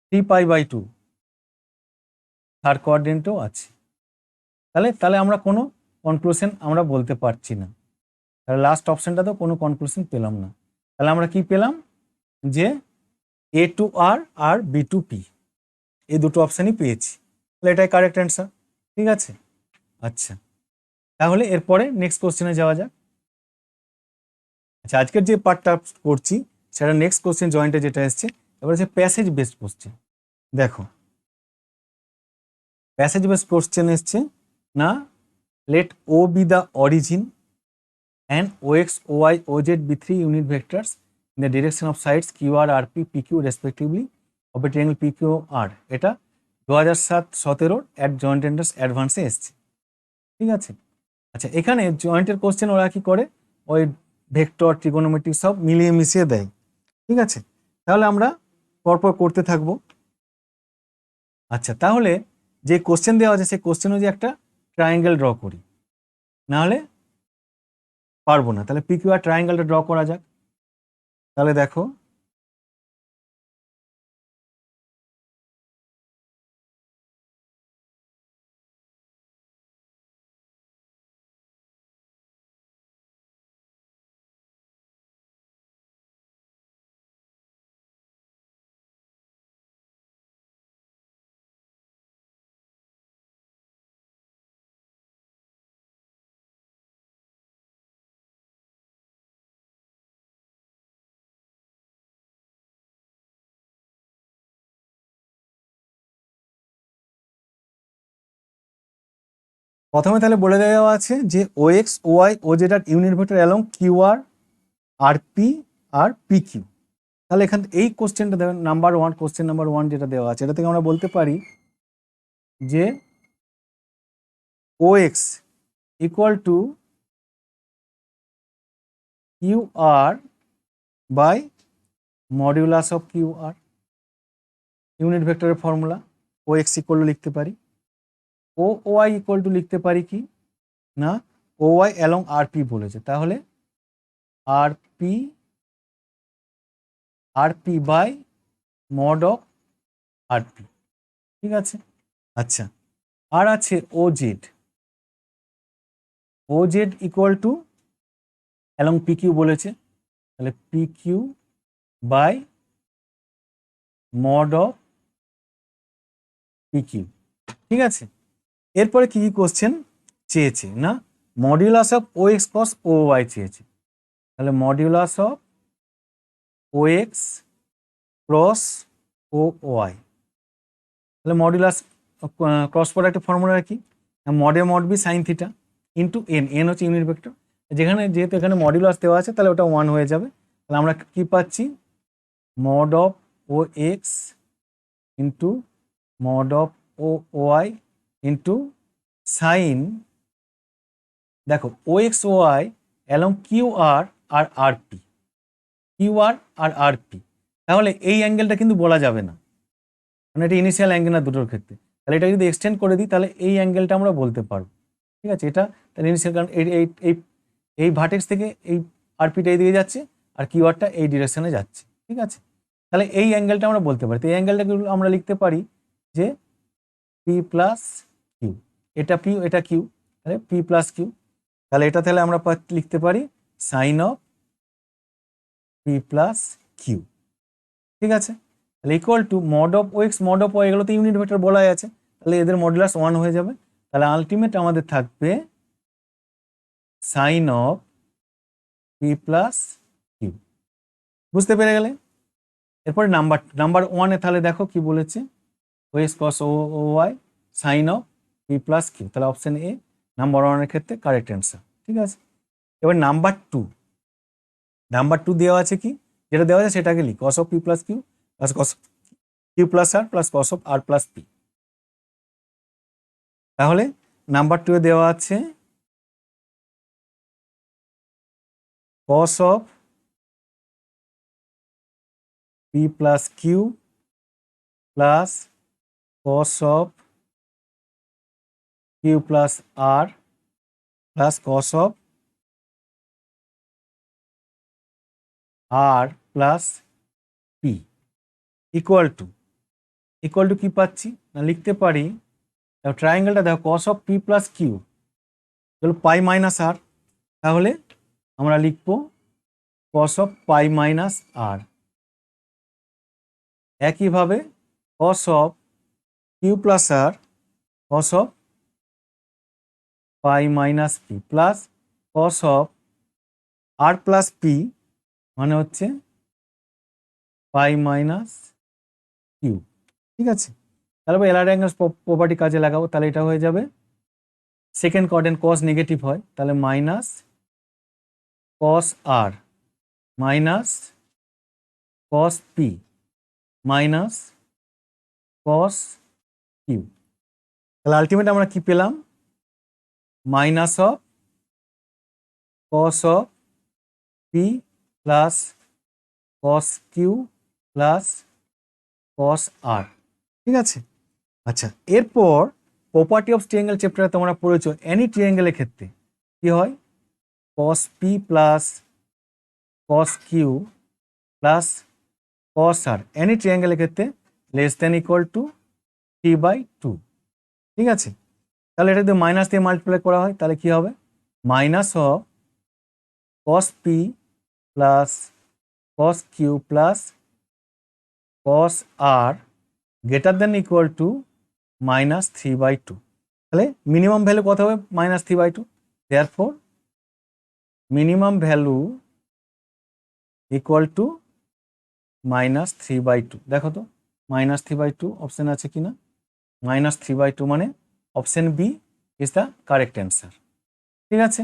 3 পাই বাই 2 থার্ড কোয়াড্রেন্টেও আছে। তাহলে আমরা কোনো কনক্লুশন আমরা বলতে পারছি না, তাহলে লাস্ট অপশনটা তো কোনো কনক্লুশন পেলাম না। তাহলে আমরা কি পেলাম, যে এ টু আর আর বি টু পি, এই দুটো অপশানই পেয়েছি, তাহলে এটাই কারেক্ট অ্যান্সার, ঠিক আছে। আচ্ছা, তাহলে এরপরে নেক্সট কোশ্চেনে যাওয়া যাক। আচ্ছা, আজকের যে পার্টটা করছি সেটা নেক্সট কোশ্চেন জয়েন্টে যেটা এসছে, এবার হচ্ছে প্যাসেজ বেসড কোশ্চেন। দেখো প্যাসেজ বেসড কোশ্চেন এসছে না, let O be the origin and OX, OY, OZ be three unit vectors in the direction of sides QR, RP, PQ respectively of a triangle PQR। এটা 2007-17 at joint entrance অ্যাডভান্সে এসছে, ঠিক আছে। আচ্ছা, এখানে জয়েন্টের question ওরা কি করে, ওই ভেক্টর ট্রিগোনোমেট্রিক সব মিলিয়ে মিশিয়ে দেয়, ঠিক আছে। তাহলে আমরা পরপর করতে থাকবো। আচ্ছা, তাহলে যে কোশ্চেন দেওয়া আছে সেই কোশ্চেন অনুযায়ী একটা ট্রায়াঙ্গেল ড্র করি, নাহলে পারবো না। তাহলে পিকিউআর ট্রায়াঙ্গেলটা ড্র করা যাক। তাহলে দেখো প্রথমে তাহলে বলে দেওয়া আছে যে OX, OY, OZ আর unit vector along QR, RP আর PQ। তাহলে এখান এই কোশ্চেনটা দেখেন নাম্বার 1, কোশ্চেন নাম্বার 1 যেটা দেওয়া আছে, এটা থেকে আমরা বলতে পারি যে OX equal to QR by modulus of QR, unit ভেক্টরের formula O X equal to লিখতে পারি, ও ওয়াই ইকুয়াল টু লিখতে পারি কি না, O Y along R P বলেছে, তাহলে আর পি by mod of R P. ঠিক আছে, আচ্ছা আর আছে O Z equal to along P Q বলেছে, তাহলে P Q by mod of P Q. ঠিক আছে, এরপরে কি কি কোশ্চেন চেয়েছে না, modulus of O X cross O Y চেয়েছে, তাহলে modulus of O X cross O Y, তাহলে মডিউলাস ক্রস প্রোডাক্টের ফর্মুলা কি, মডে mod B sine theta into N, N হচ্ছে ইউনিট ভেক্টর, যেহেতু এখানে মডিউলাস দেওয়া আছে তাহলে ওটা 1 হয়ে যাবে, তাহলে আমরা কি পাচ্ছি, mod of O X into mod of O Y into sine, দেখো O X O Y along Q R আর আর পি, কিউ আর আর আর পি, তাহলে এই অ্যাঙ্গেলটা কিন্তু বলা যাবে না, মানে এটা ইনিশিয়াল অ্যাঙ্গেল না দুটোর ক্ষেত্রে, তাহলে এটা যদি এক্সটেন্ড করে দিই তাহলে এই অ্যাঙ্গেলটা আমরা বলতে পারবো। ঠিক আছে, এটা তাহলে ইনিশিয়াল, কারণ এই ভার্টেক্স থেকে এই আরপিটা এই দিকে যাচ্ছে আর কিউআরটা এই ডিরেকশনে যাচ্ছে। ঠিক আছে, তাহলে এই অ্যাঙ্গেলটা আমরা বলতে পারি, তো এই অ্যাঙ্গেলটাকে আমরা লিখতে পারি যে পি প্লাস কিউ, এটা পি এটা কিউ, তাহলে পি প্লাস কিউ, তাহলে এটা তাহলে আমরা লিখতে পারি sine of P plus Q. ঠিক আছে, তাহলে equal to mod of O X mod of Y, এগুলো তো ইউনিট ভেক্টর বলাই আছে, তাহলে এদের মডুলাস 1 হয়ে যাবে, তাহলে আলটিমেট আমাদের থাকবে sine of P plus Q. বুঝতে পেরে গেলে? এরপরে নাম্বার 1-এ তাহলে দেখো কি বলেছে, O X cross O Y sine of P plus Q, তাহলে অপশন এ নাম্বার 1-এর ক্ষেত্রে কারেক্ট অ্যান্সার। ঠিক আছে, এবার নাম্বার 2 দেওয়া আছে কি, যেটা দেওয়া আছে সেটাকে লিখ, cos of P plus Q plus cos Q plus R plus cos of R plus P. তাহলে নাম্বার 2-এ দেওয়া আছে cos of P plus Q plus cos of Q plus R plus cos of R plus P equal to কি পাচ্ছি না, লিখতে পারি ট্রায়াঙ্গেলটা দেখো cos of P plus Q চলো পাই মাইনাস আর, তাহলে আমরা লিখব কস অফ পাই মাইনাস আর, একইভাবে cos of Q plus R cos of pi minus P plus cos of R plus P মানে হচ্ছে পাই মাইনাস কিউ। ঠিক আছে, তাহলে এলার অ্যাঙ্গেলস প্রপার্টি কাজে লাগাবো, তাহলে এটা হয়ে যাবে সেকেন্ড কোয়াড্রেন্ট কস নেগেটিভ হয়, তাহলে মাইনাস কস আর minus cos P minus cos Q, তাহলে আলটিমেট আমরা কি পেলাম, minus of cos of P plus cos Q plus cos R. ঠিক আছে, আচ্ছা এরপর প্রপার্টি অফ ট্রায়াঙ্গেল চ্যাপ্টারে তোমরা পড়েছো, এনি ট্রায়াঙ্গেলের ক্ষেত্রে কি হয়, cos P plus cos Q plus cos R any ট্রায়াঙ্গেলের ক্ষেত্রে লেস দেন ইকুয়াল টু 3/2। ঠিক আছে, তাহলে এটা যদি মাইনাস দিয়ে মাল্টিপ্লাই করা হয় তাহলে কি হবে, minus of cos P plus cos Q plus cos R greater than equal to -3/2, তাহলে মিনিমাম ভ্যালু কত হবে, -3/2, therefore minimum value equal to -3/2। দেখো তো -3/2 অপশন আছে কিনা, -3/2 মানে option B is the correct answer. ঠিক আছে,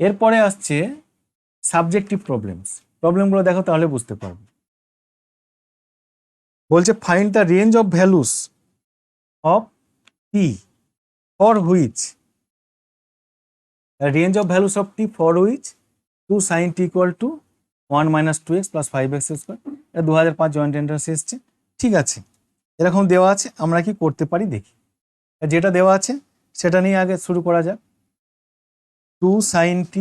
এরপরে আসছে সাবজেক্টিভ প্রবলেমগুলো দেখো তাহলে বুঝতে পারবে। বলছে find the range of values of T for which range of values of T for which 2 sin t equal to 1 minus 2x plus 5x square, এটা 2005 জয়েন্ট এন্ট্রান্স এসছে। ঠিক আছে, এরকম দেওয়া আছে, আমরা কি করতে পারি দেখি। যেটা দেওয়া আছে সেটা নিয়ে আগে শুরু করা যাক। 2 sin t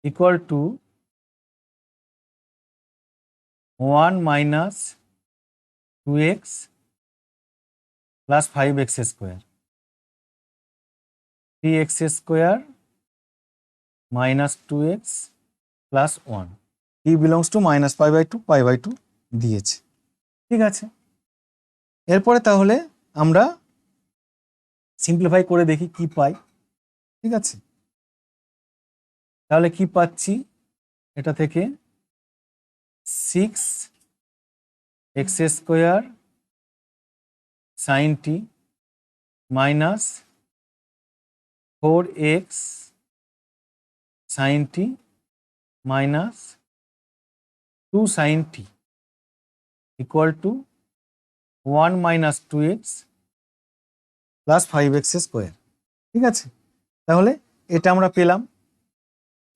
equal to 1 minus 2x plus 5x square, 3x square minus 2x plus 1, t belongs to minus pi by 2 দিয়েছে। ঠিক আছে, এরপরে তাহলে আমরা সিম্পলিফাই করে দেখি কি পাই। ঠিক আছে, তাহলে কি পাচ্ছি, এটা থেকে 6x square sin t minus 4x sin t minus 2 sin t equal to 1 minus 2x plus 5x square. ঠিক আছে, তাহলে এটা আমরা পেলাম।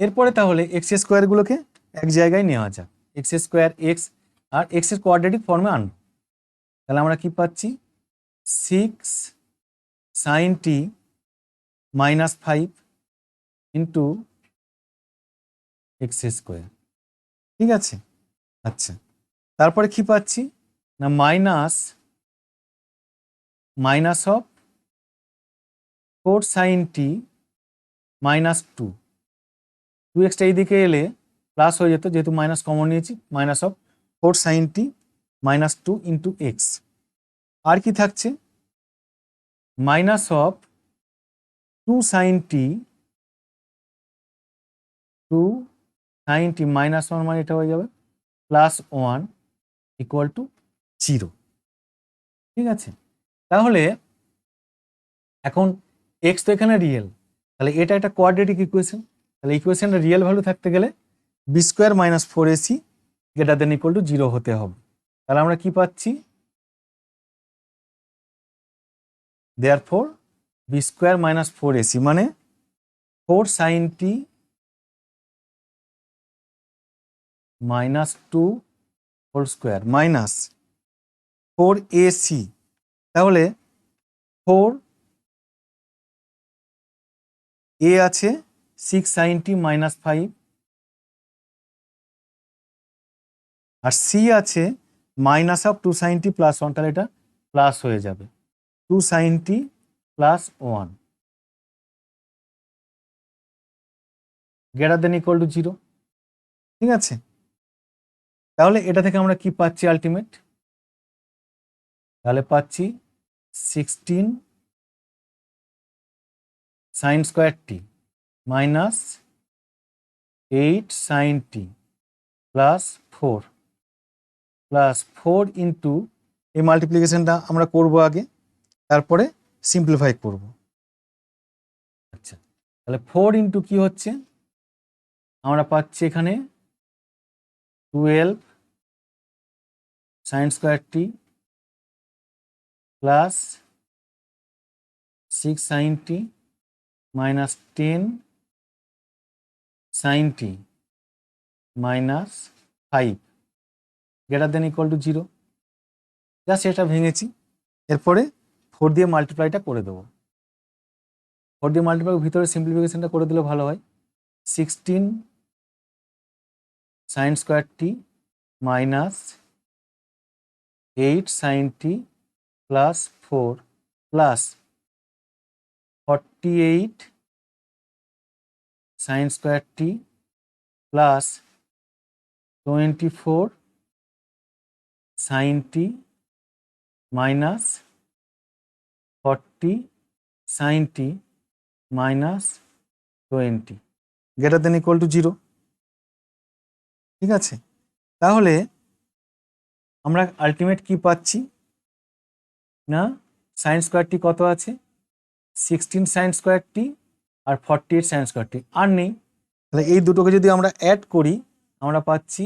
এরপরে তাহলে এক্স স্কোয়ারগুলোকে এক জায়গায় নেওয়া যাক, এক্স স্কোয়ার এক্স আর এক্স এর কোয়াড্রেটিক ফর্মে আনবো। তাহলে আমরা কি পাচ্ছি, 6 sin t minus 5 into x square. ঠিক আছে, আচ্ছা, তারপরে কি পাচ্ছি না, minus of 4 sin t minus 2, 2xটা এইদিকে এলে প্লাস হয়ে যেত, যেহেতু মাইনাস কমন নিয়েছি, minus of 4 sin t minus 2 into x. আর কি থাকছে, minus of 2 sin t, 2 sin t minus 1 মানে এটা হয়ে যাবে প্লাস 1 ইকুয়াল টু 0। ঠিক আছে, তাহলে এখন এক্স তো এখানে রিয়েল, তাহলে এটা একটা কোয়াড্রেটিক ইকুয়েশন, তাহলে ইকুয়েশনটা রিয়েল ভ্যালু থাকতে গেলে B square minus 4ac greater than equal to 0 হতে হবে। তাহলে আমরা কি পাচ্ছি, therefore B square minus 4ac মানে 4 sin t minus 2 whole square minus 4ac, তাহলে 4 এ আছে 6 sin t মাইনাস 5 আর সি আছে minus of 2 sin t plus 1, তাহলে এটা প্লাস হয়ে যাবে 2 sin t plus 1 greater than equal to 0। ঠিক আছে, তাহলে এটা থেকে আমরা কি পাচ্ছি আলটিমেট, তাহলে পাচ্ছি 16 sin square t minus 8 sin t plus 4 into, এই মাল্টিপ্লিকেশনটা আমরা করব আগে, তারপরে সিম্পলিফাই করব। আচ্ছা, তাহলে 4 ইন্টু কি হচ্ছে, আমরা পাচ্ছি এখানে 12 sin square t plus 6 sin t minus 10 sin t minus 5 greater than equal to 0। Just এটা ভেঙেছি, এরপরে 4 দিয়ে মাল্টিপ্লাইটা করে দেবো। 4 দিয়ে মাল্টিপ্লাই ভিতরে সিম্পলিফিকেশনটা করে দিলে ভালো হয়। 16 sin square t minus 8 sin t plus 4 plus 48 sin square t plus 24 sin t minus 40 sin t minus 20 greater than equal to 0। ঠিক আছে, তাহলে আমরা আলটিমেট কি পাচ্ছি না, সাইন স্কোয়ার টি কত আছে, 16 সাইন স্কোয়ার টি আর 48 সাইন স্কোয়ার টি আর নেই, তাহলে এই দুটোকে যদি আমরা অ্যাড করি আমরা পাচ্ছি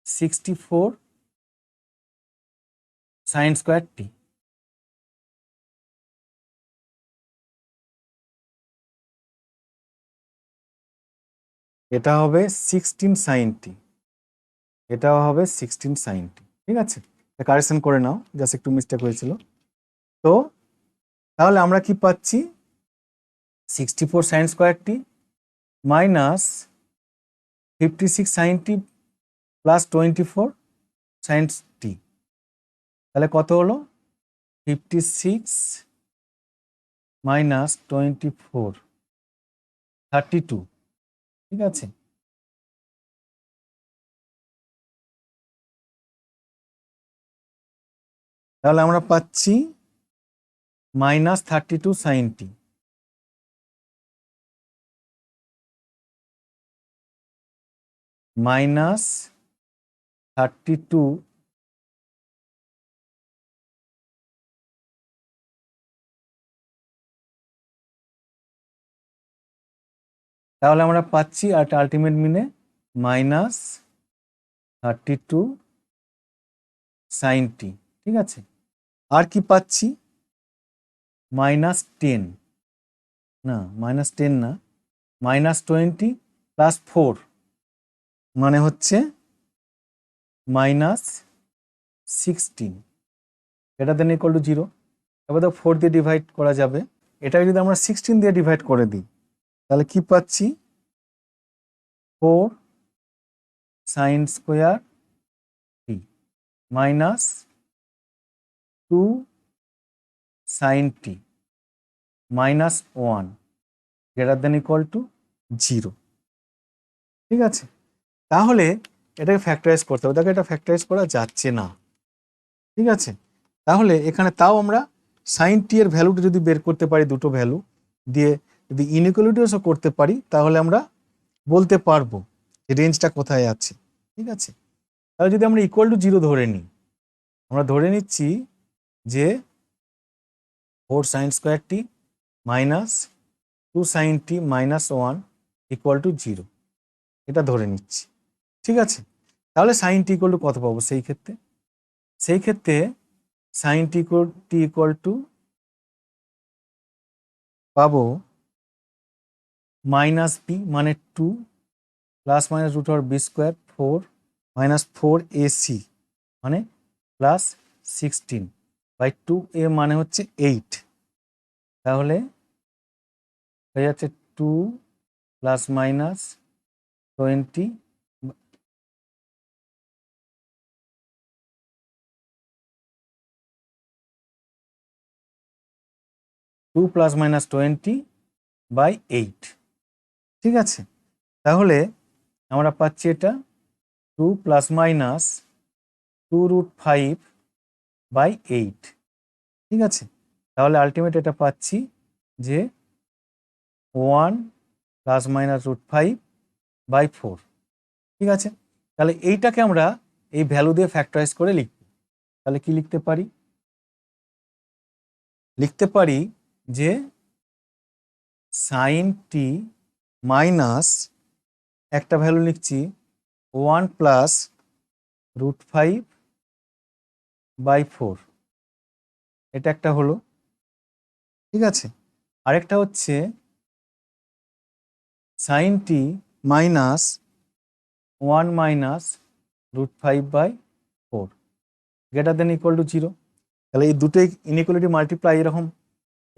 64 সাইন স্কোয়ার টি। এটা হবে 16 sin t, এটাও হবে 16 sin t। ঠিক আছে, কারেকশন করে নাও, জাস্ট একটু মিস্টেক হয়েছিল। তো তাহলে আমরা কি পাচ্ছি, 64 sin square t minus 56 sin t plus 24 sin t, তাহলে কত হলো 56 মাইনাস 24 32। ঠিক আছে, তাহলে আমরা পাচ্ছি মাইনাস 32 sin t। মাইনাস 32 তাহলে আমরা পাচ্ছি আর আলটিমেট মিনে মাইনাস 32 sin t। ঠিক আছে, আর কি পাচ্ছি, মাইনাস 10, না মাইনাস 10 না, মাইনাস 20 প্লাস 4 মানে হচ্ছে মাইনাস 16, এটা দেন ইকুয়াল টু 0। এবার তো 4 দিয়ে ডিভাইড করা যাবে, এটাকে যদি আমরা 16 দিয়ে ডিভাইড করে দিই তাহলে কি পাচ্ছি, 4 sin square t minus 2 sin t minus 1 greater than equal to 0। ঠিক আছে, তাহলে এটাকে ফ্যাক্টরাইজ করতে হবে, দেখো এটা ফ্যাক্টরাইজ করা যাচ্ছে না। ঠিক আছে, তাহলে এখানে তাও আমরা সাইন টি এর ভ্যালুটা যদি বের করতে পারি, দুটো ভ্যালু দিয়ে যদি ইনইকুয়ালিটিও করতে পারি, তাহলে আমরা বলতে পারবো যে রেঞ্জটা কোথায় আছে। ঠিক আছে, তাহলে যদি আমরা ইকুয়াল টু 0 ধরে নিই, আমরা ধরে নিচ্ছি যে 4 sin square t minus 2 sin t minus 1 equal to 0, এটা ধরে নিচ্ছি। ঠিক আছে, তাহলে সাইন টি ইকুয়াল টু কত পাবো, সেই ক্ষেত্রে সাইন টি ইকুয়াল টু পাবো মাইনাস বি মানে 2 plus minus root over B square 4 minus 4ac মানে প্লাস 16 বাই 2a মানে হচ্ছে 8, তাহলে হয়ে যাচ্ছে 2 plus minus 20 2 plus minus 20 by 8। ঠিক আছে, তাহলে আমরা পাচ্ছি এটা 2 প্লাস মাইনাস 2 রুট 5 বাই 8। ঠিক আছে, তাহলে আলটিমেট এটা পাচ্ছি যে 1 প্লাস মাইনাস রুট 5 বাই 4। ঠিক আছে, তাহলে এইটাকে আমরা এই ভ্যালু দিয়ে ফ্যাক্টরাইজ করে লিখব। তাহলে কি লিখতে পারি, লিখতে পারি যে সাইন টি মাইনাস একটা ভ্যালু লিখছি 1 প্লাস রুট 5 বাই 4, এটা একটা হলো। ঠিক আছে, আরেকটা হচ্ছে sine T minus 1 minus root 5 by 4 greater than equal to 0। তাহলে এই দুটোই ইনইকুয়ালিটি মাল্টিপ্লাই এরকম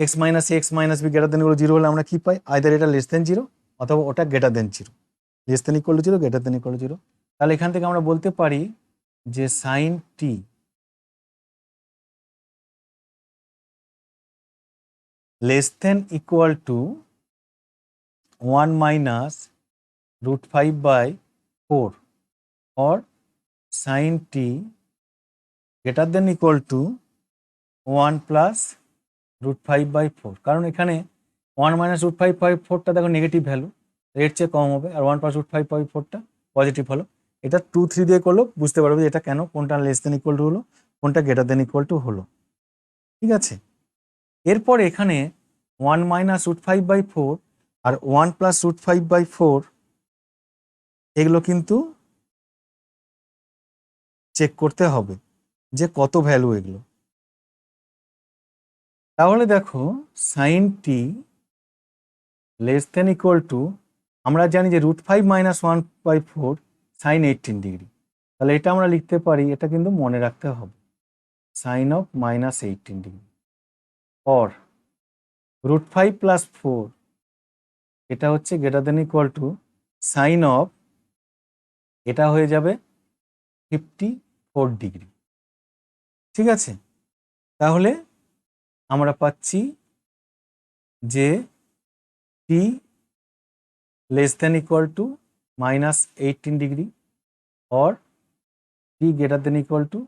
X minus B greater than equal 0 হলে আমরা কি পাই, আইদার এটা লেস দেন 0 অথবা ওটা greater than 0, less than equal to 0 greater than equal to 0। তাহলে এখান থেকে আমরা বলতে পারি যে sine T less than equal to 1 minus root 5 by 4 or sin t greater than equal to 1 plus root 5 by 4, কারণ এখানে 1 মাইনাস রুট 5 বাই 4টা দেখো নেগেটিভ ভ্যালু, এর চেয়ে কম হবে, আর 1 প্লাস রুট 5 বাই 4টা পজিটিভ হলো। এটা 2 3 দিয়ে করলেও বুঝতে পারবে যে এটা কেন, কোনটা লেস দেন ইকুয়াল টু হলো, কোনটা গ্রেটার দেন ইকুয়াল টু হলো। ঠিক আছে, এরপর এখানে 1 মাইনাস রুট 5 বাই 4 আর 1 প্লাস রুট 5 বাই 4 এগুলো কিন্তু চেক করতে হবে যে কত ভ্যালু এগুলো। তাহলে দেখো sine T less than equal to আমরা জানি যে √5 - 1/4 sin 18 ডিগ্রি, তাহলে এটা আমরা লিখতে পারি, এটা কিন্তু মনে রাখতে হবে, sin of -18 ডিগ্রি, or √5 + 4 এটা হচ্ছে greater than equal to sine of, এটা হয়ে যাবে 54 ডিগ্রি। ঠিক আছে, তাহলে আমরা পাচ্ছি যে t less than equal to -18 degree or t greater than equal to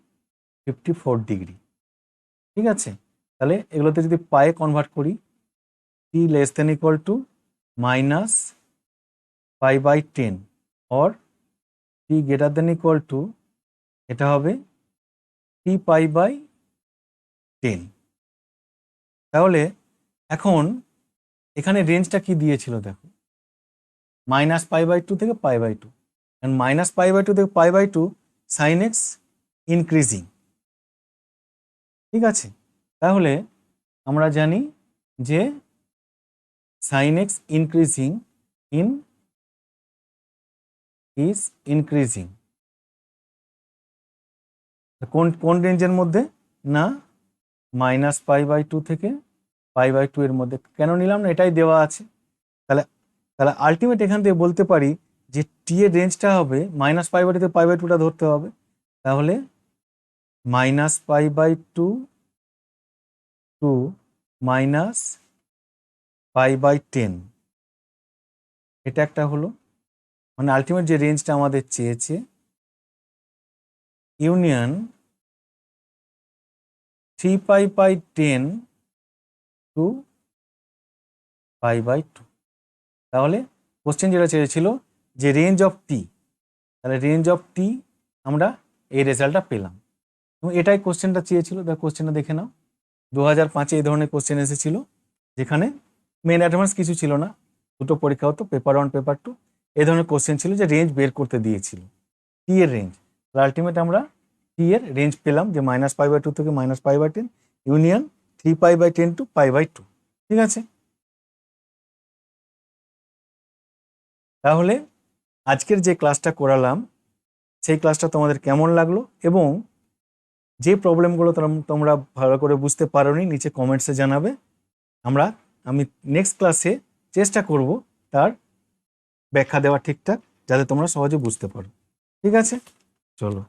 54 degree. ঠিক আছে, তাহলে এগুলোতে যদি পায়ে কনভার্ট করি, t less than equal to -π/10 or t greater than equal to, এটা হবে t π/10। তাহলে এখন এখানে রেঞ্জটা কি দিয়েছিল দেখো, -π/2 থেকে π/2, -π/2 থেকে π/2 sin x ইনক্রিজিং। ঠিক আছে, তাহলে আমরা জানি যে sin x increasing is increasing, কোন রেঞ্জের মধ্যে না, -π/2 থেকে π/2 এর মধ্যে। কেন নিলাম না, এটাই দেওয়া আছে। তাহলে তাহলে আলটিমেট এখান থেকে বলতে পারি যে টি এর রেঞ্জটা হবে -π/2 থেকে π/2টা ধরতে হবে, তাহলে -π/2 টু -π/10, এটা একটা হলো, মানে আলটিমেট যে রেঞ্জটা আমাদের চেয়েছে, ইউনিয়ন 3π/10 টু π/2। তাহলে কোশ্চেন যেটা চেয়েছিল যে রেঞ্জ অফ টি, তাহলে রেঞ্জ অফ টি আমরা এই রেজাল্টটা পেলাম, এবং এটাই কোশ্চেনটা চেয়েছিল। কোশ্চেনটা দেখে নাও, 2005-এ এই ধরনের কোশ্চেন এসেছিল, যেখানে মেন অ্যাডভান্স কিছু ছিল না, দুটো পরীক্ষা হতো, পেপার 1 পেপার 2, এই ধরনের কোশ্চেন ছিল যে রেঞ্জ বের করতে দিয়েছিল, টি এর রেঞ্জ। আলটিমেট আমরা টি এর রেঞ্জ পেলাম যে -π/2 থেকে -π/10 ইউনিয়ন 3π/10 টু π/2। ঠিক আছে, তাহলে আজকের যে ক্লাসটা করালাম সেই ক্লাসটা তোমাদের কেমন লাগলো, এবং যে প্রবলেমগুলো তোমরা ভালো করে বুঝতে পারোনি নিচে কমেন্টসে জানাবে। আমি নেক্সট ক্লাসে চেষ্টা করব তার ব্যাখ্যা দেওয়া ঠিকঠাক, যাতে তোমরা সহজে বুঝতে পারো। ঠিক আছে, চলো।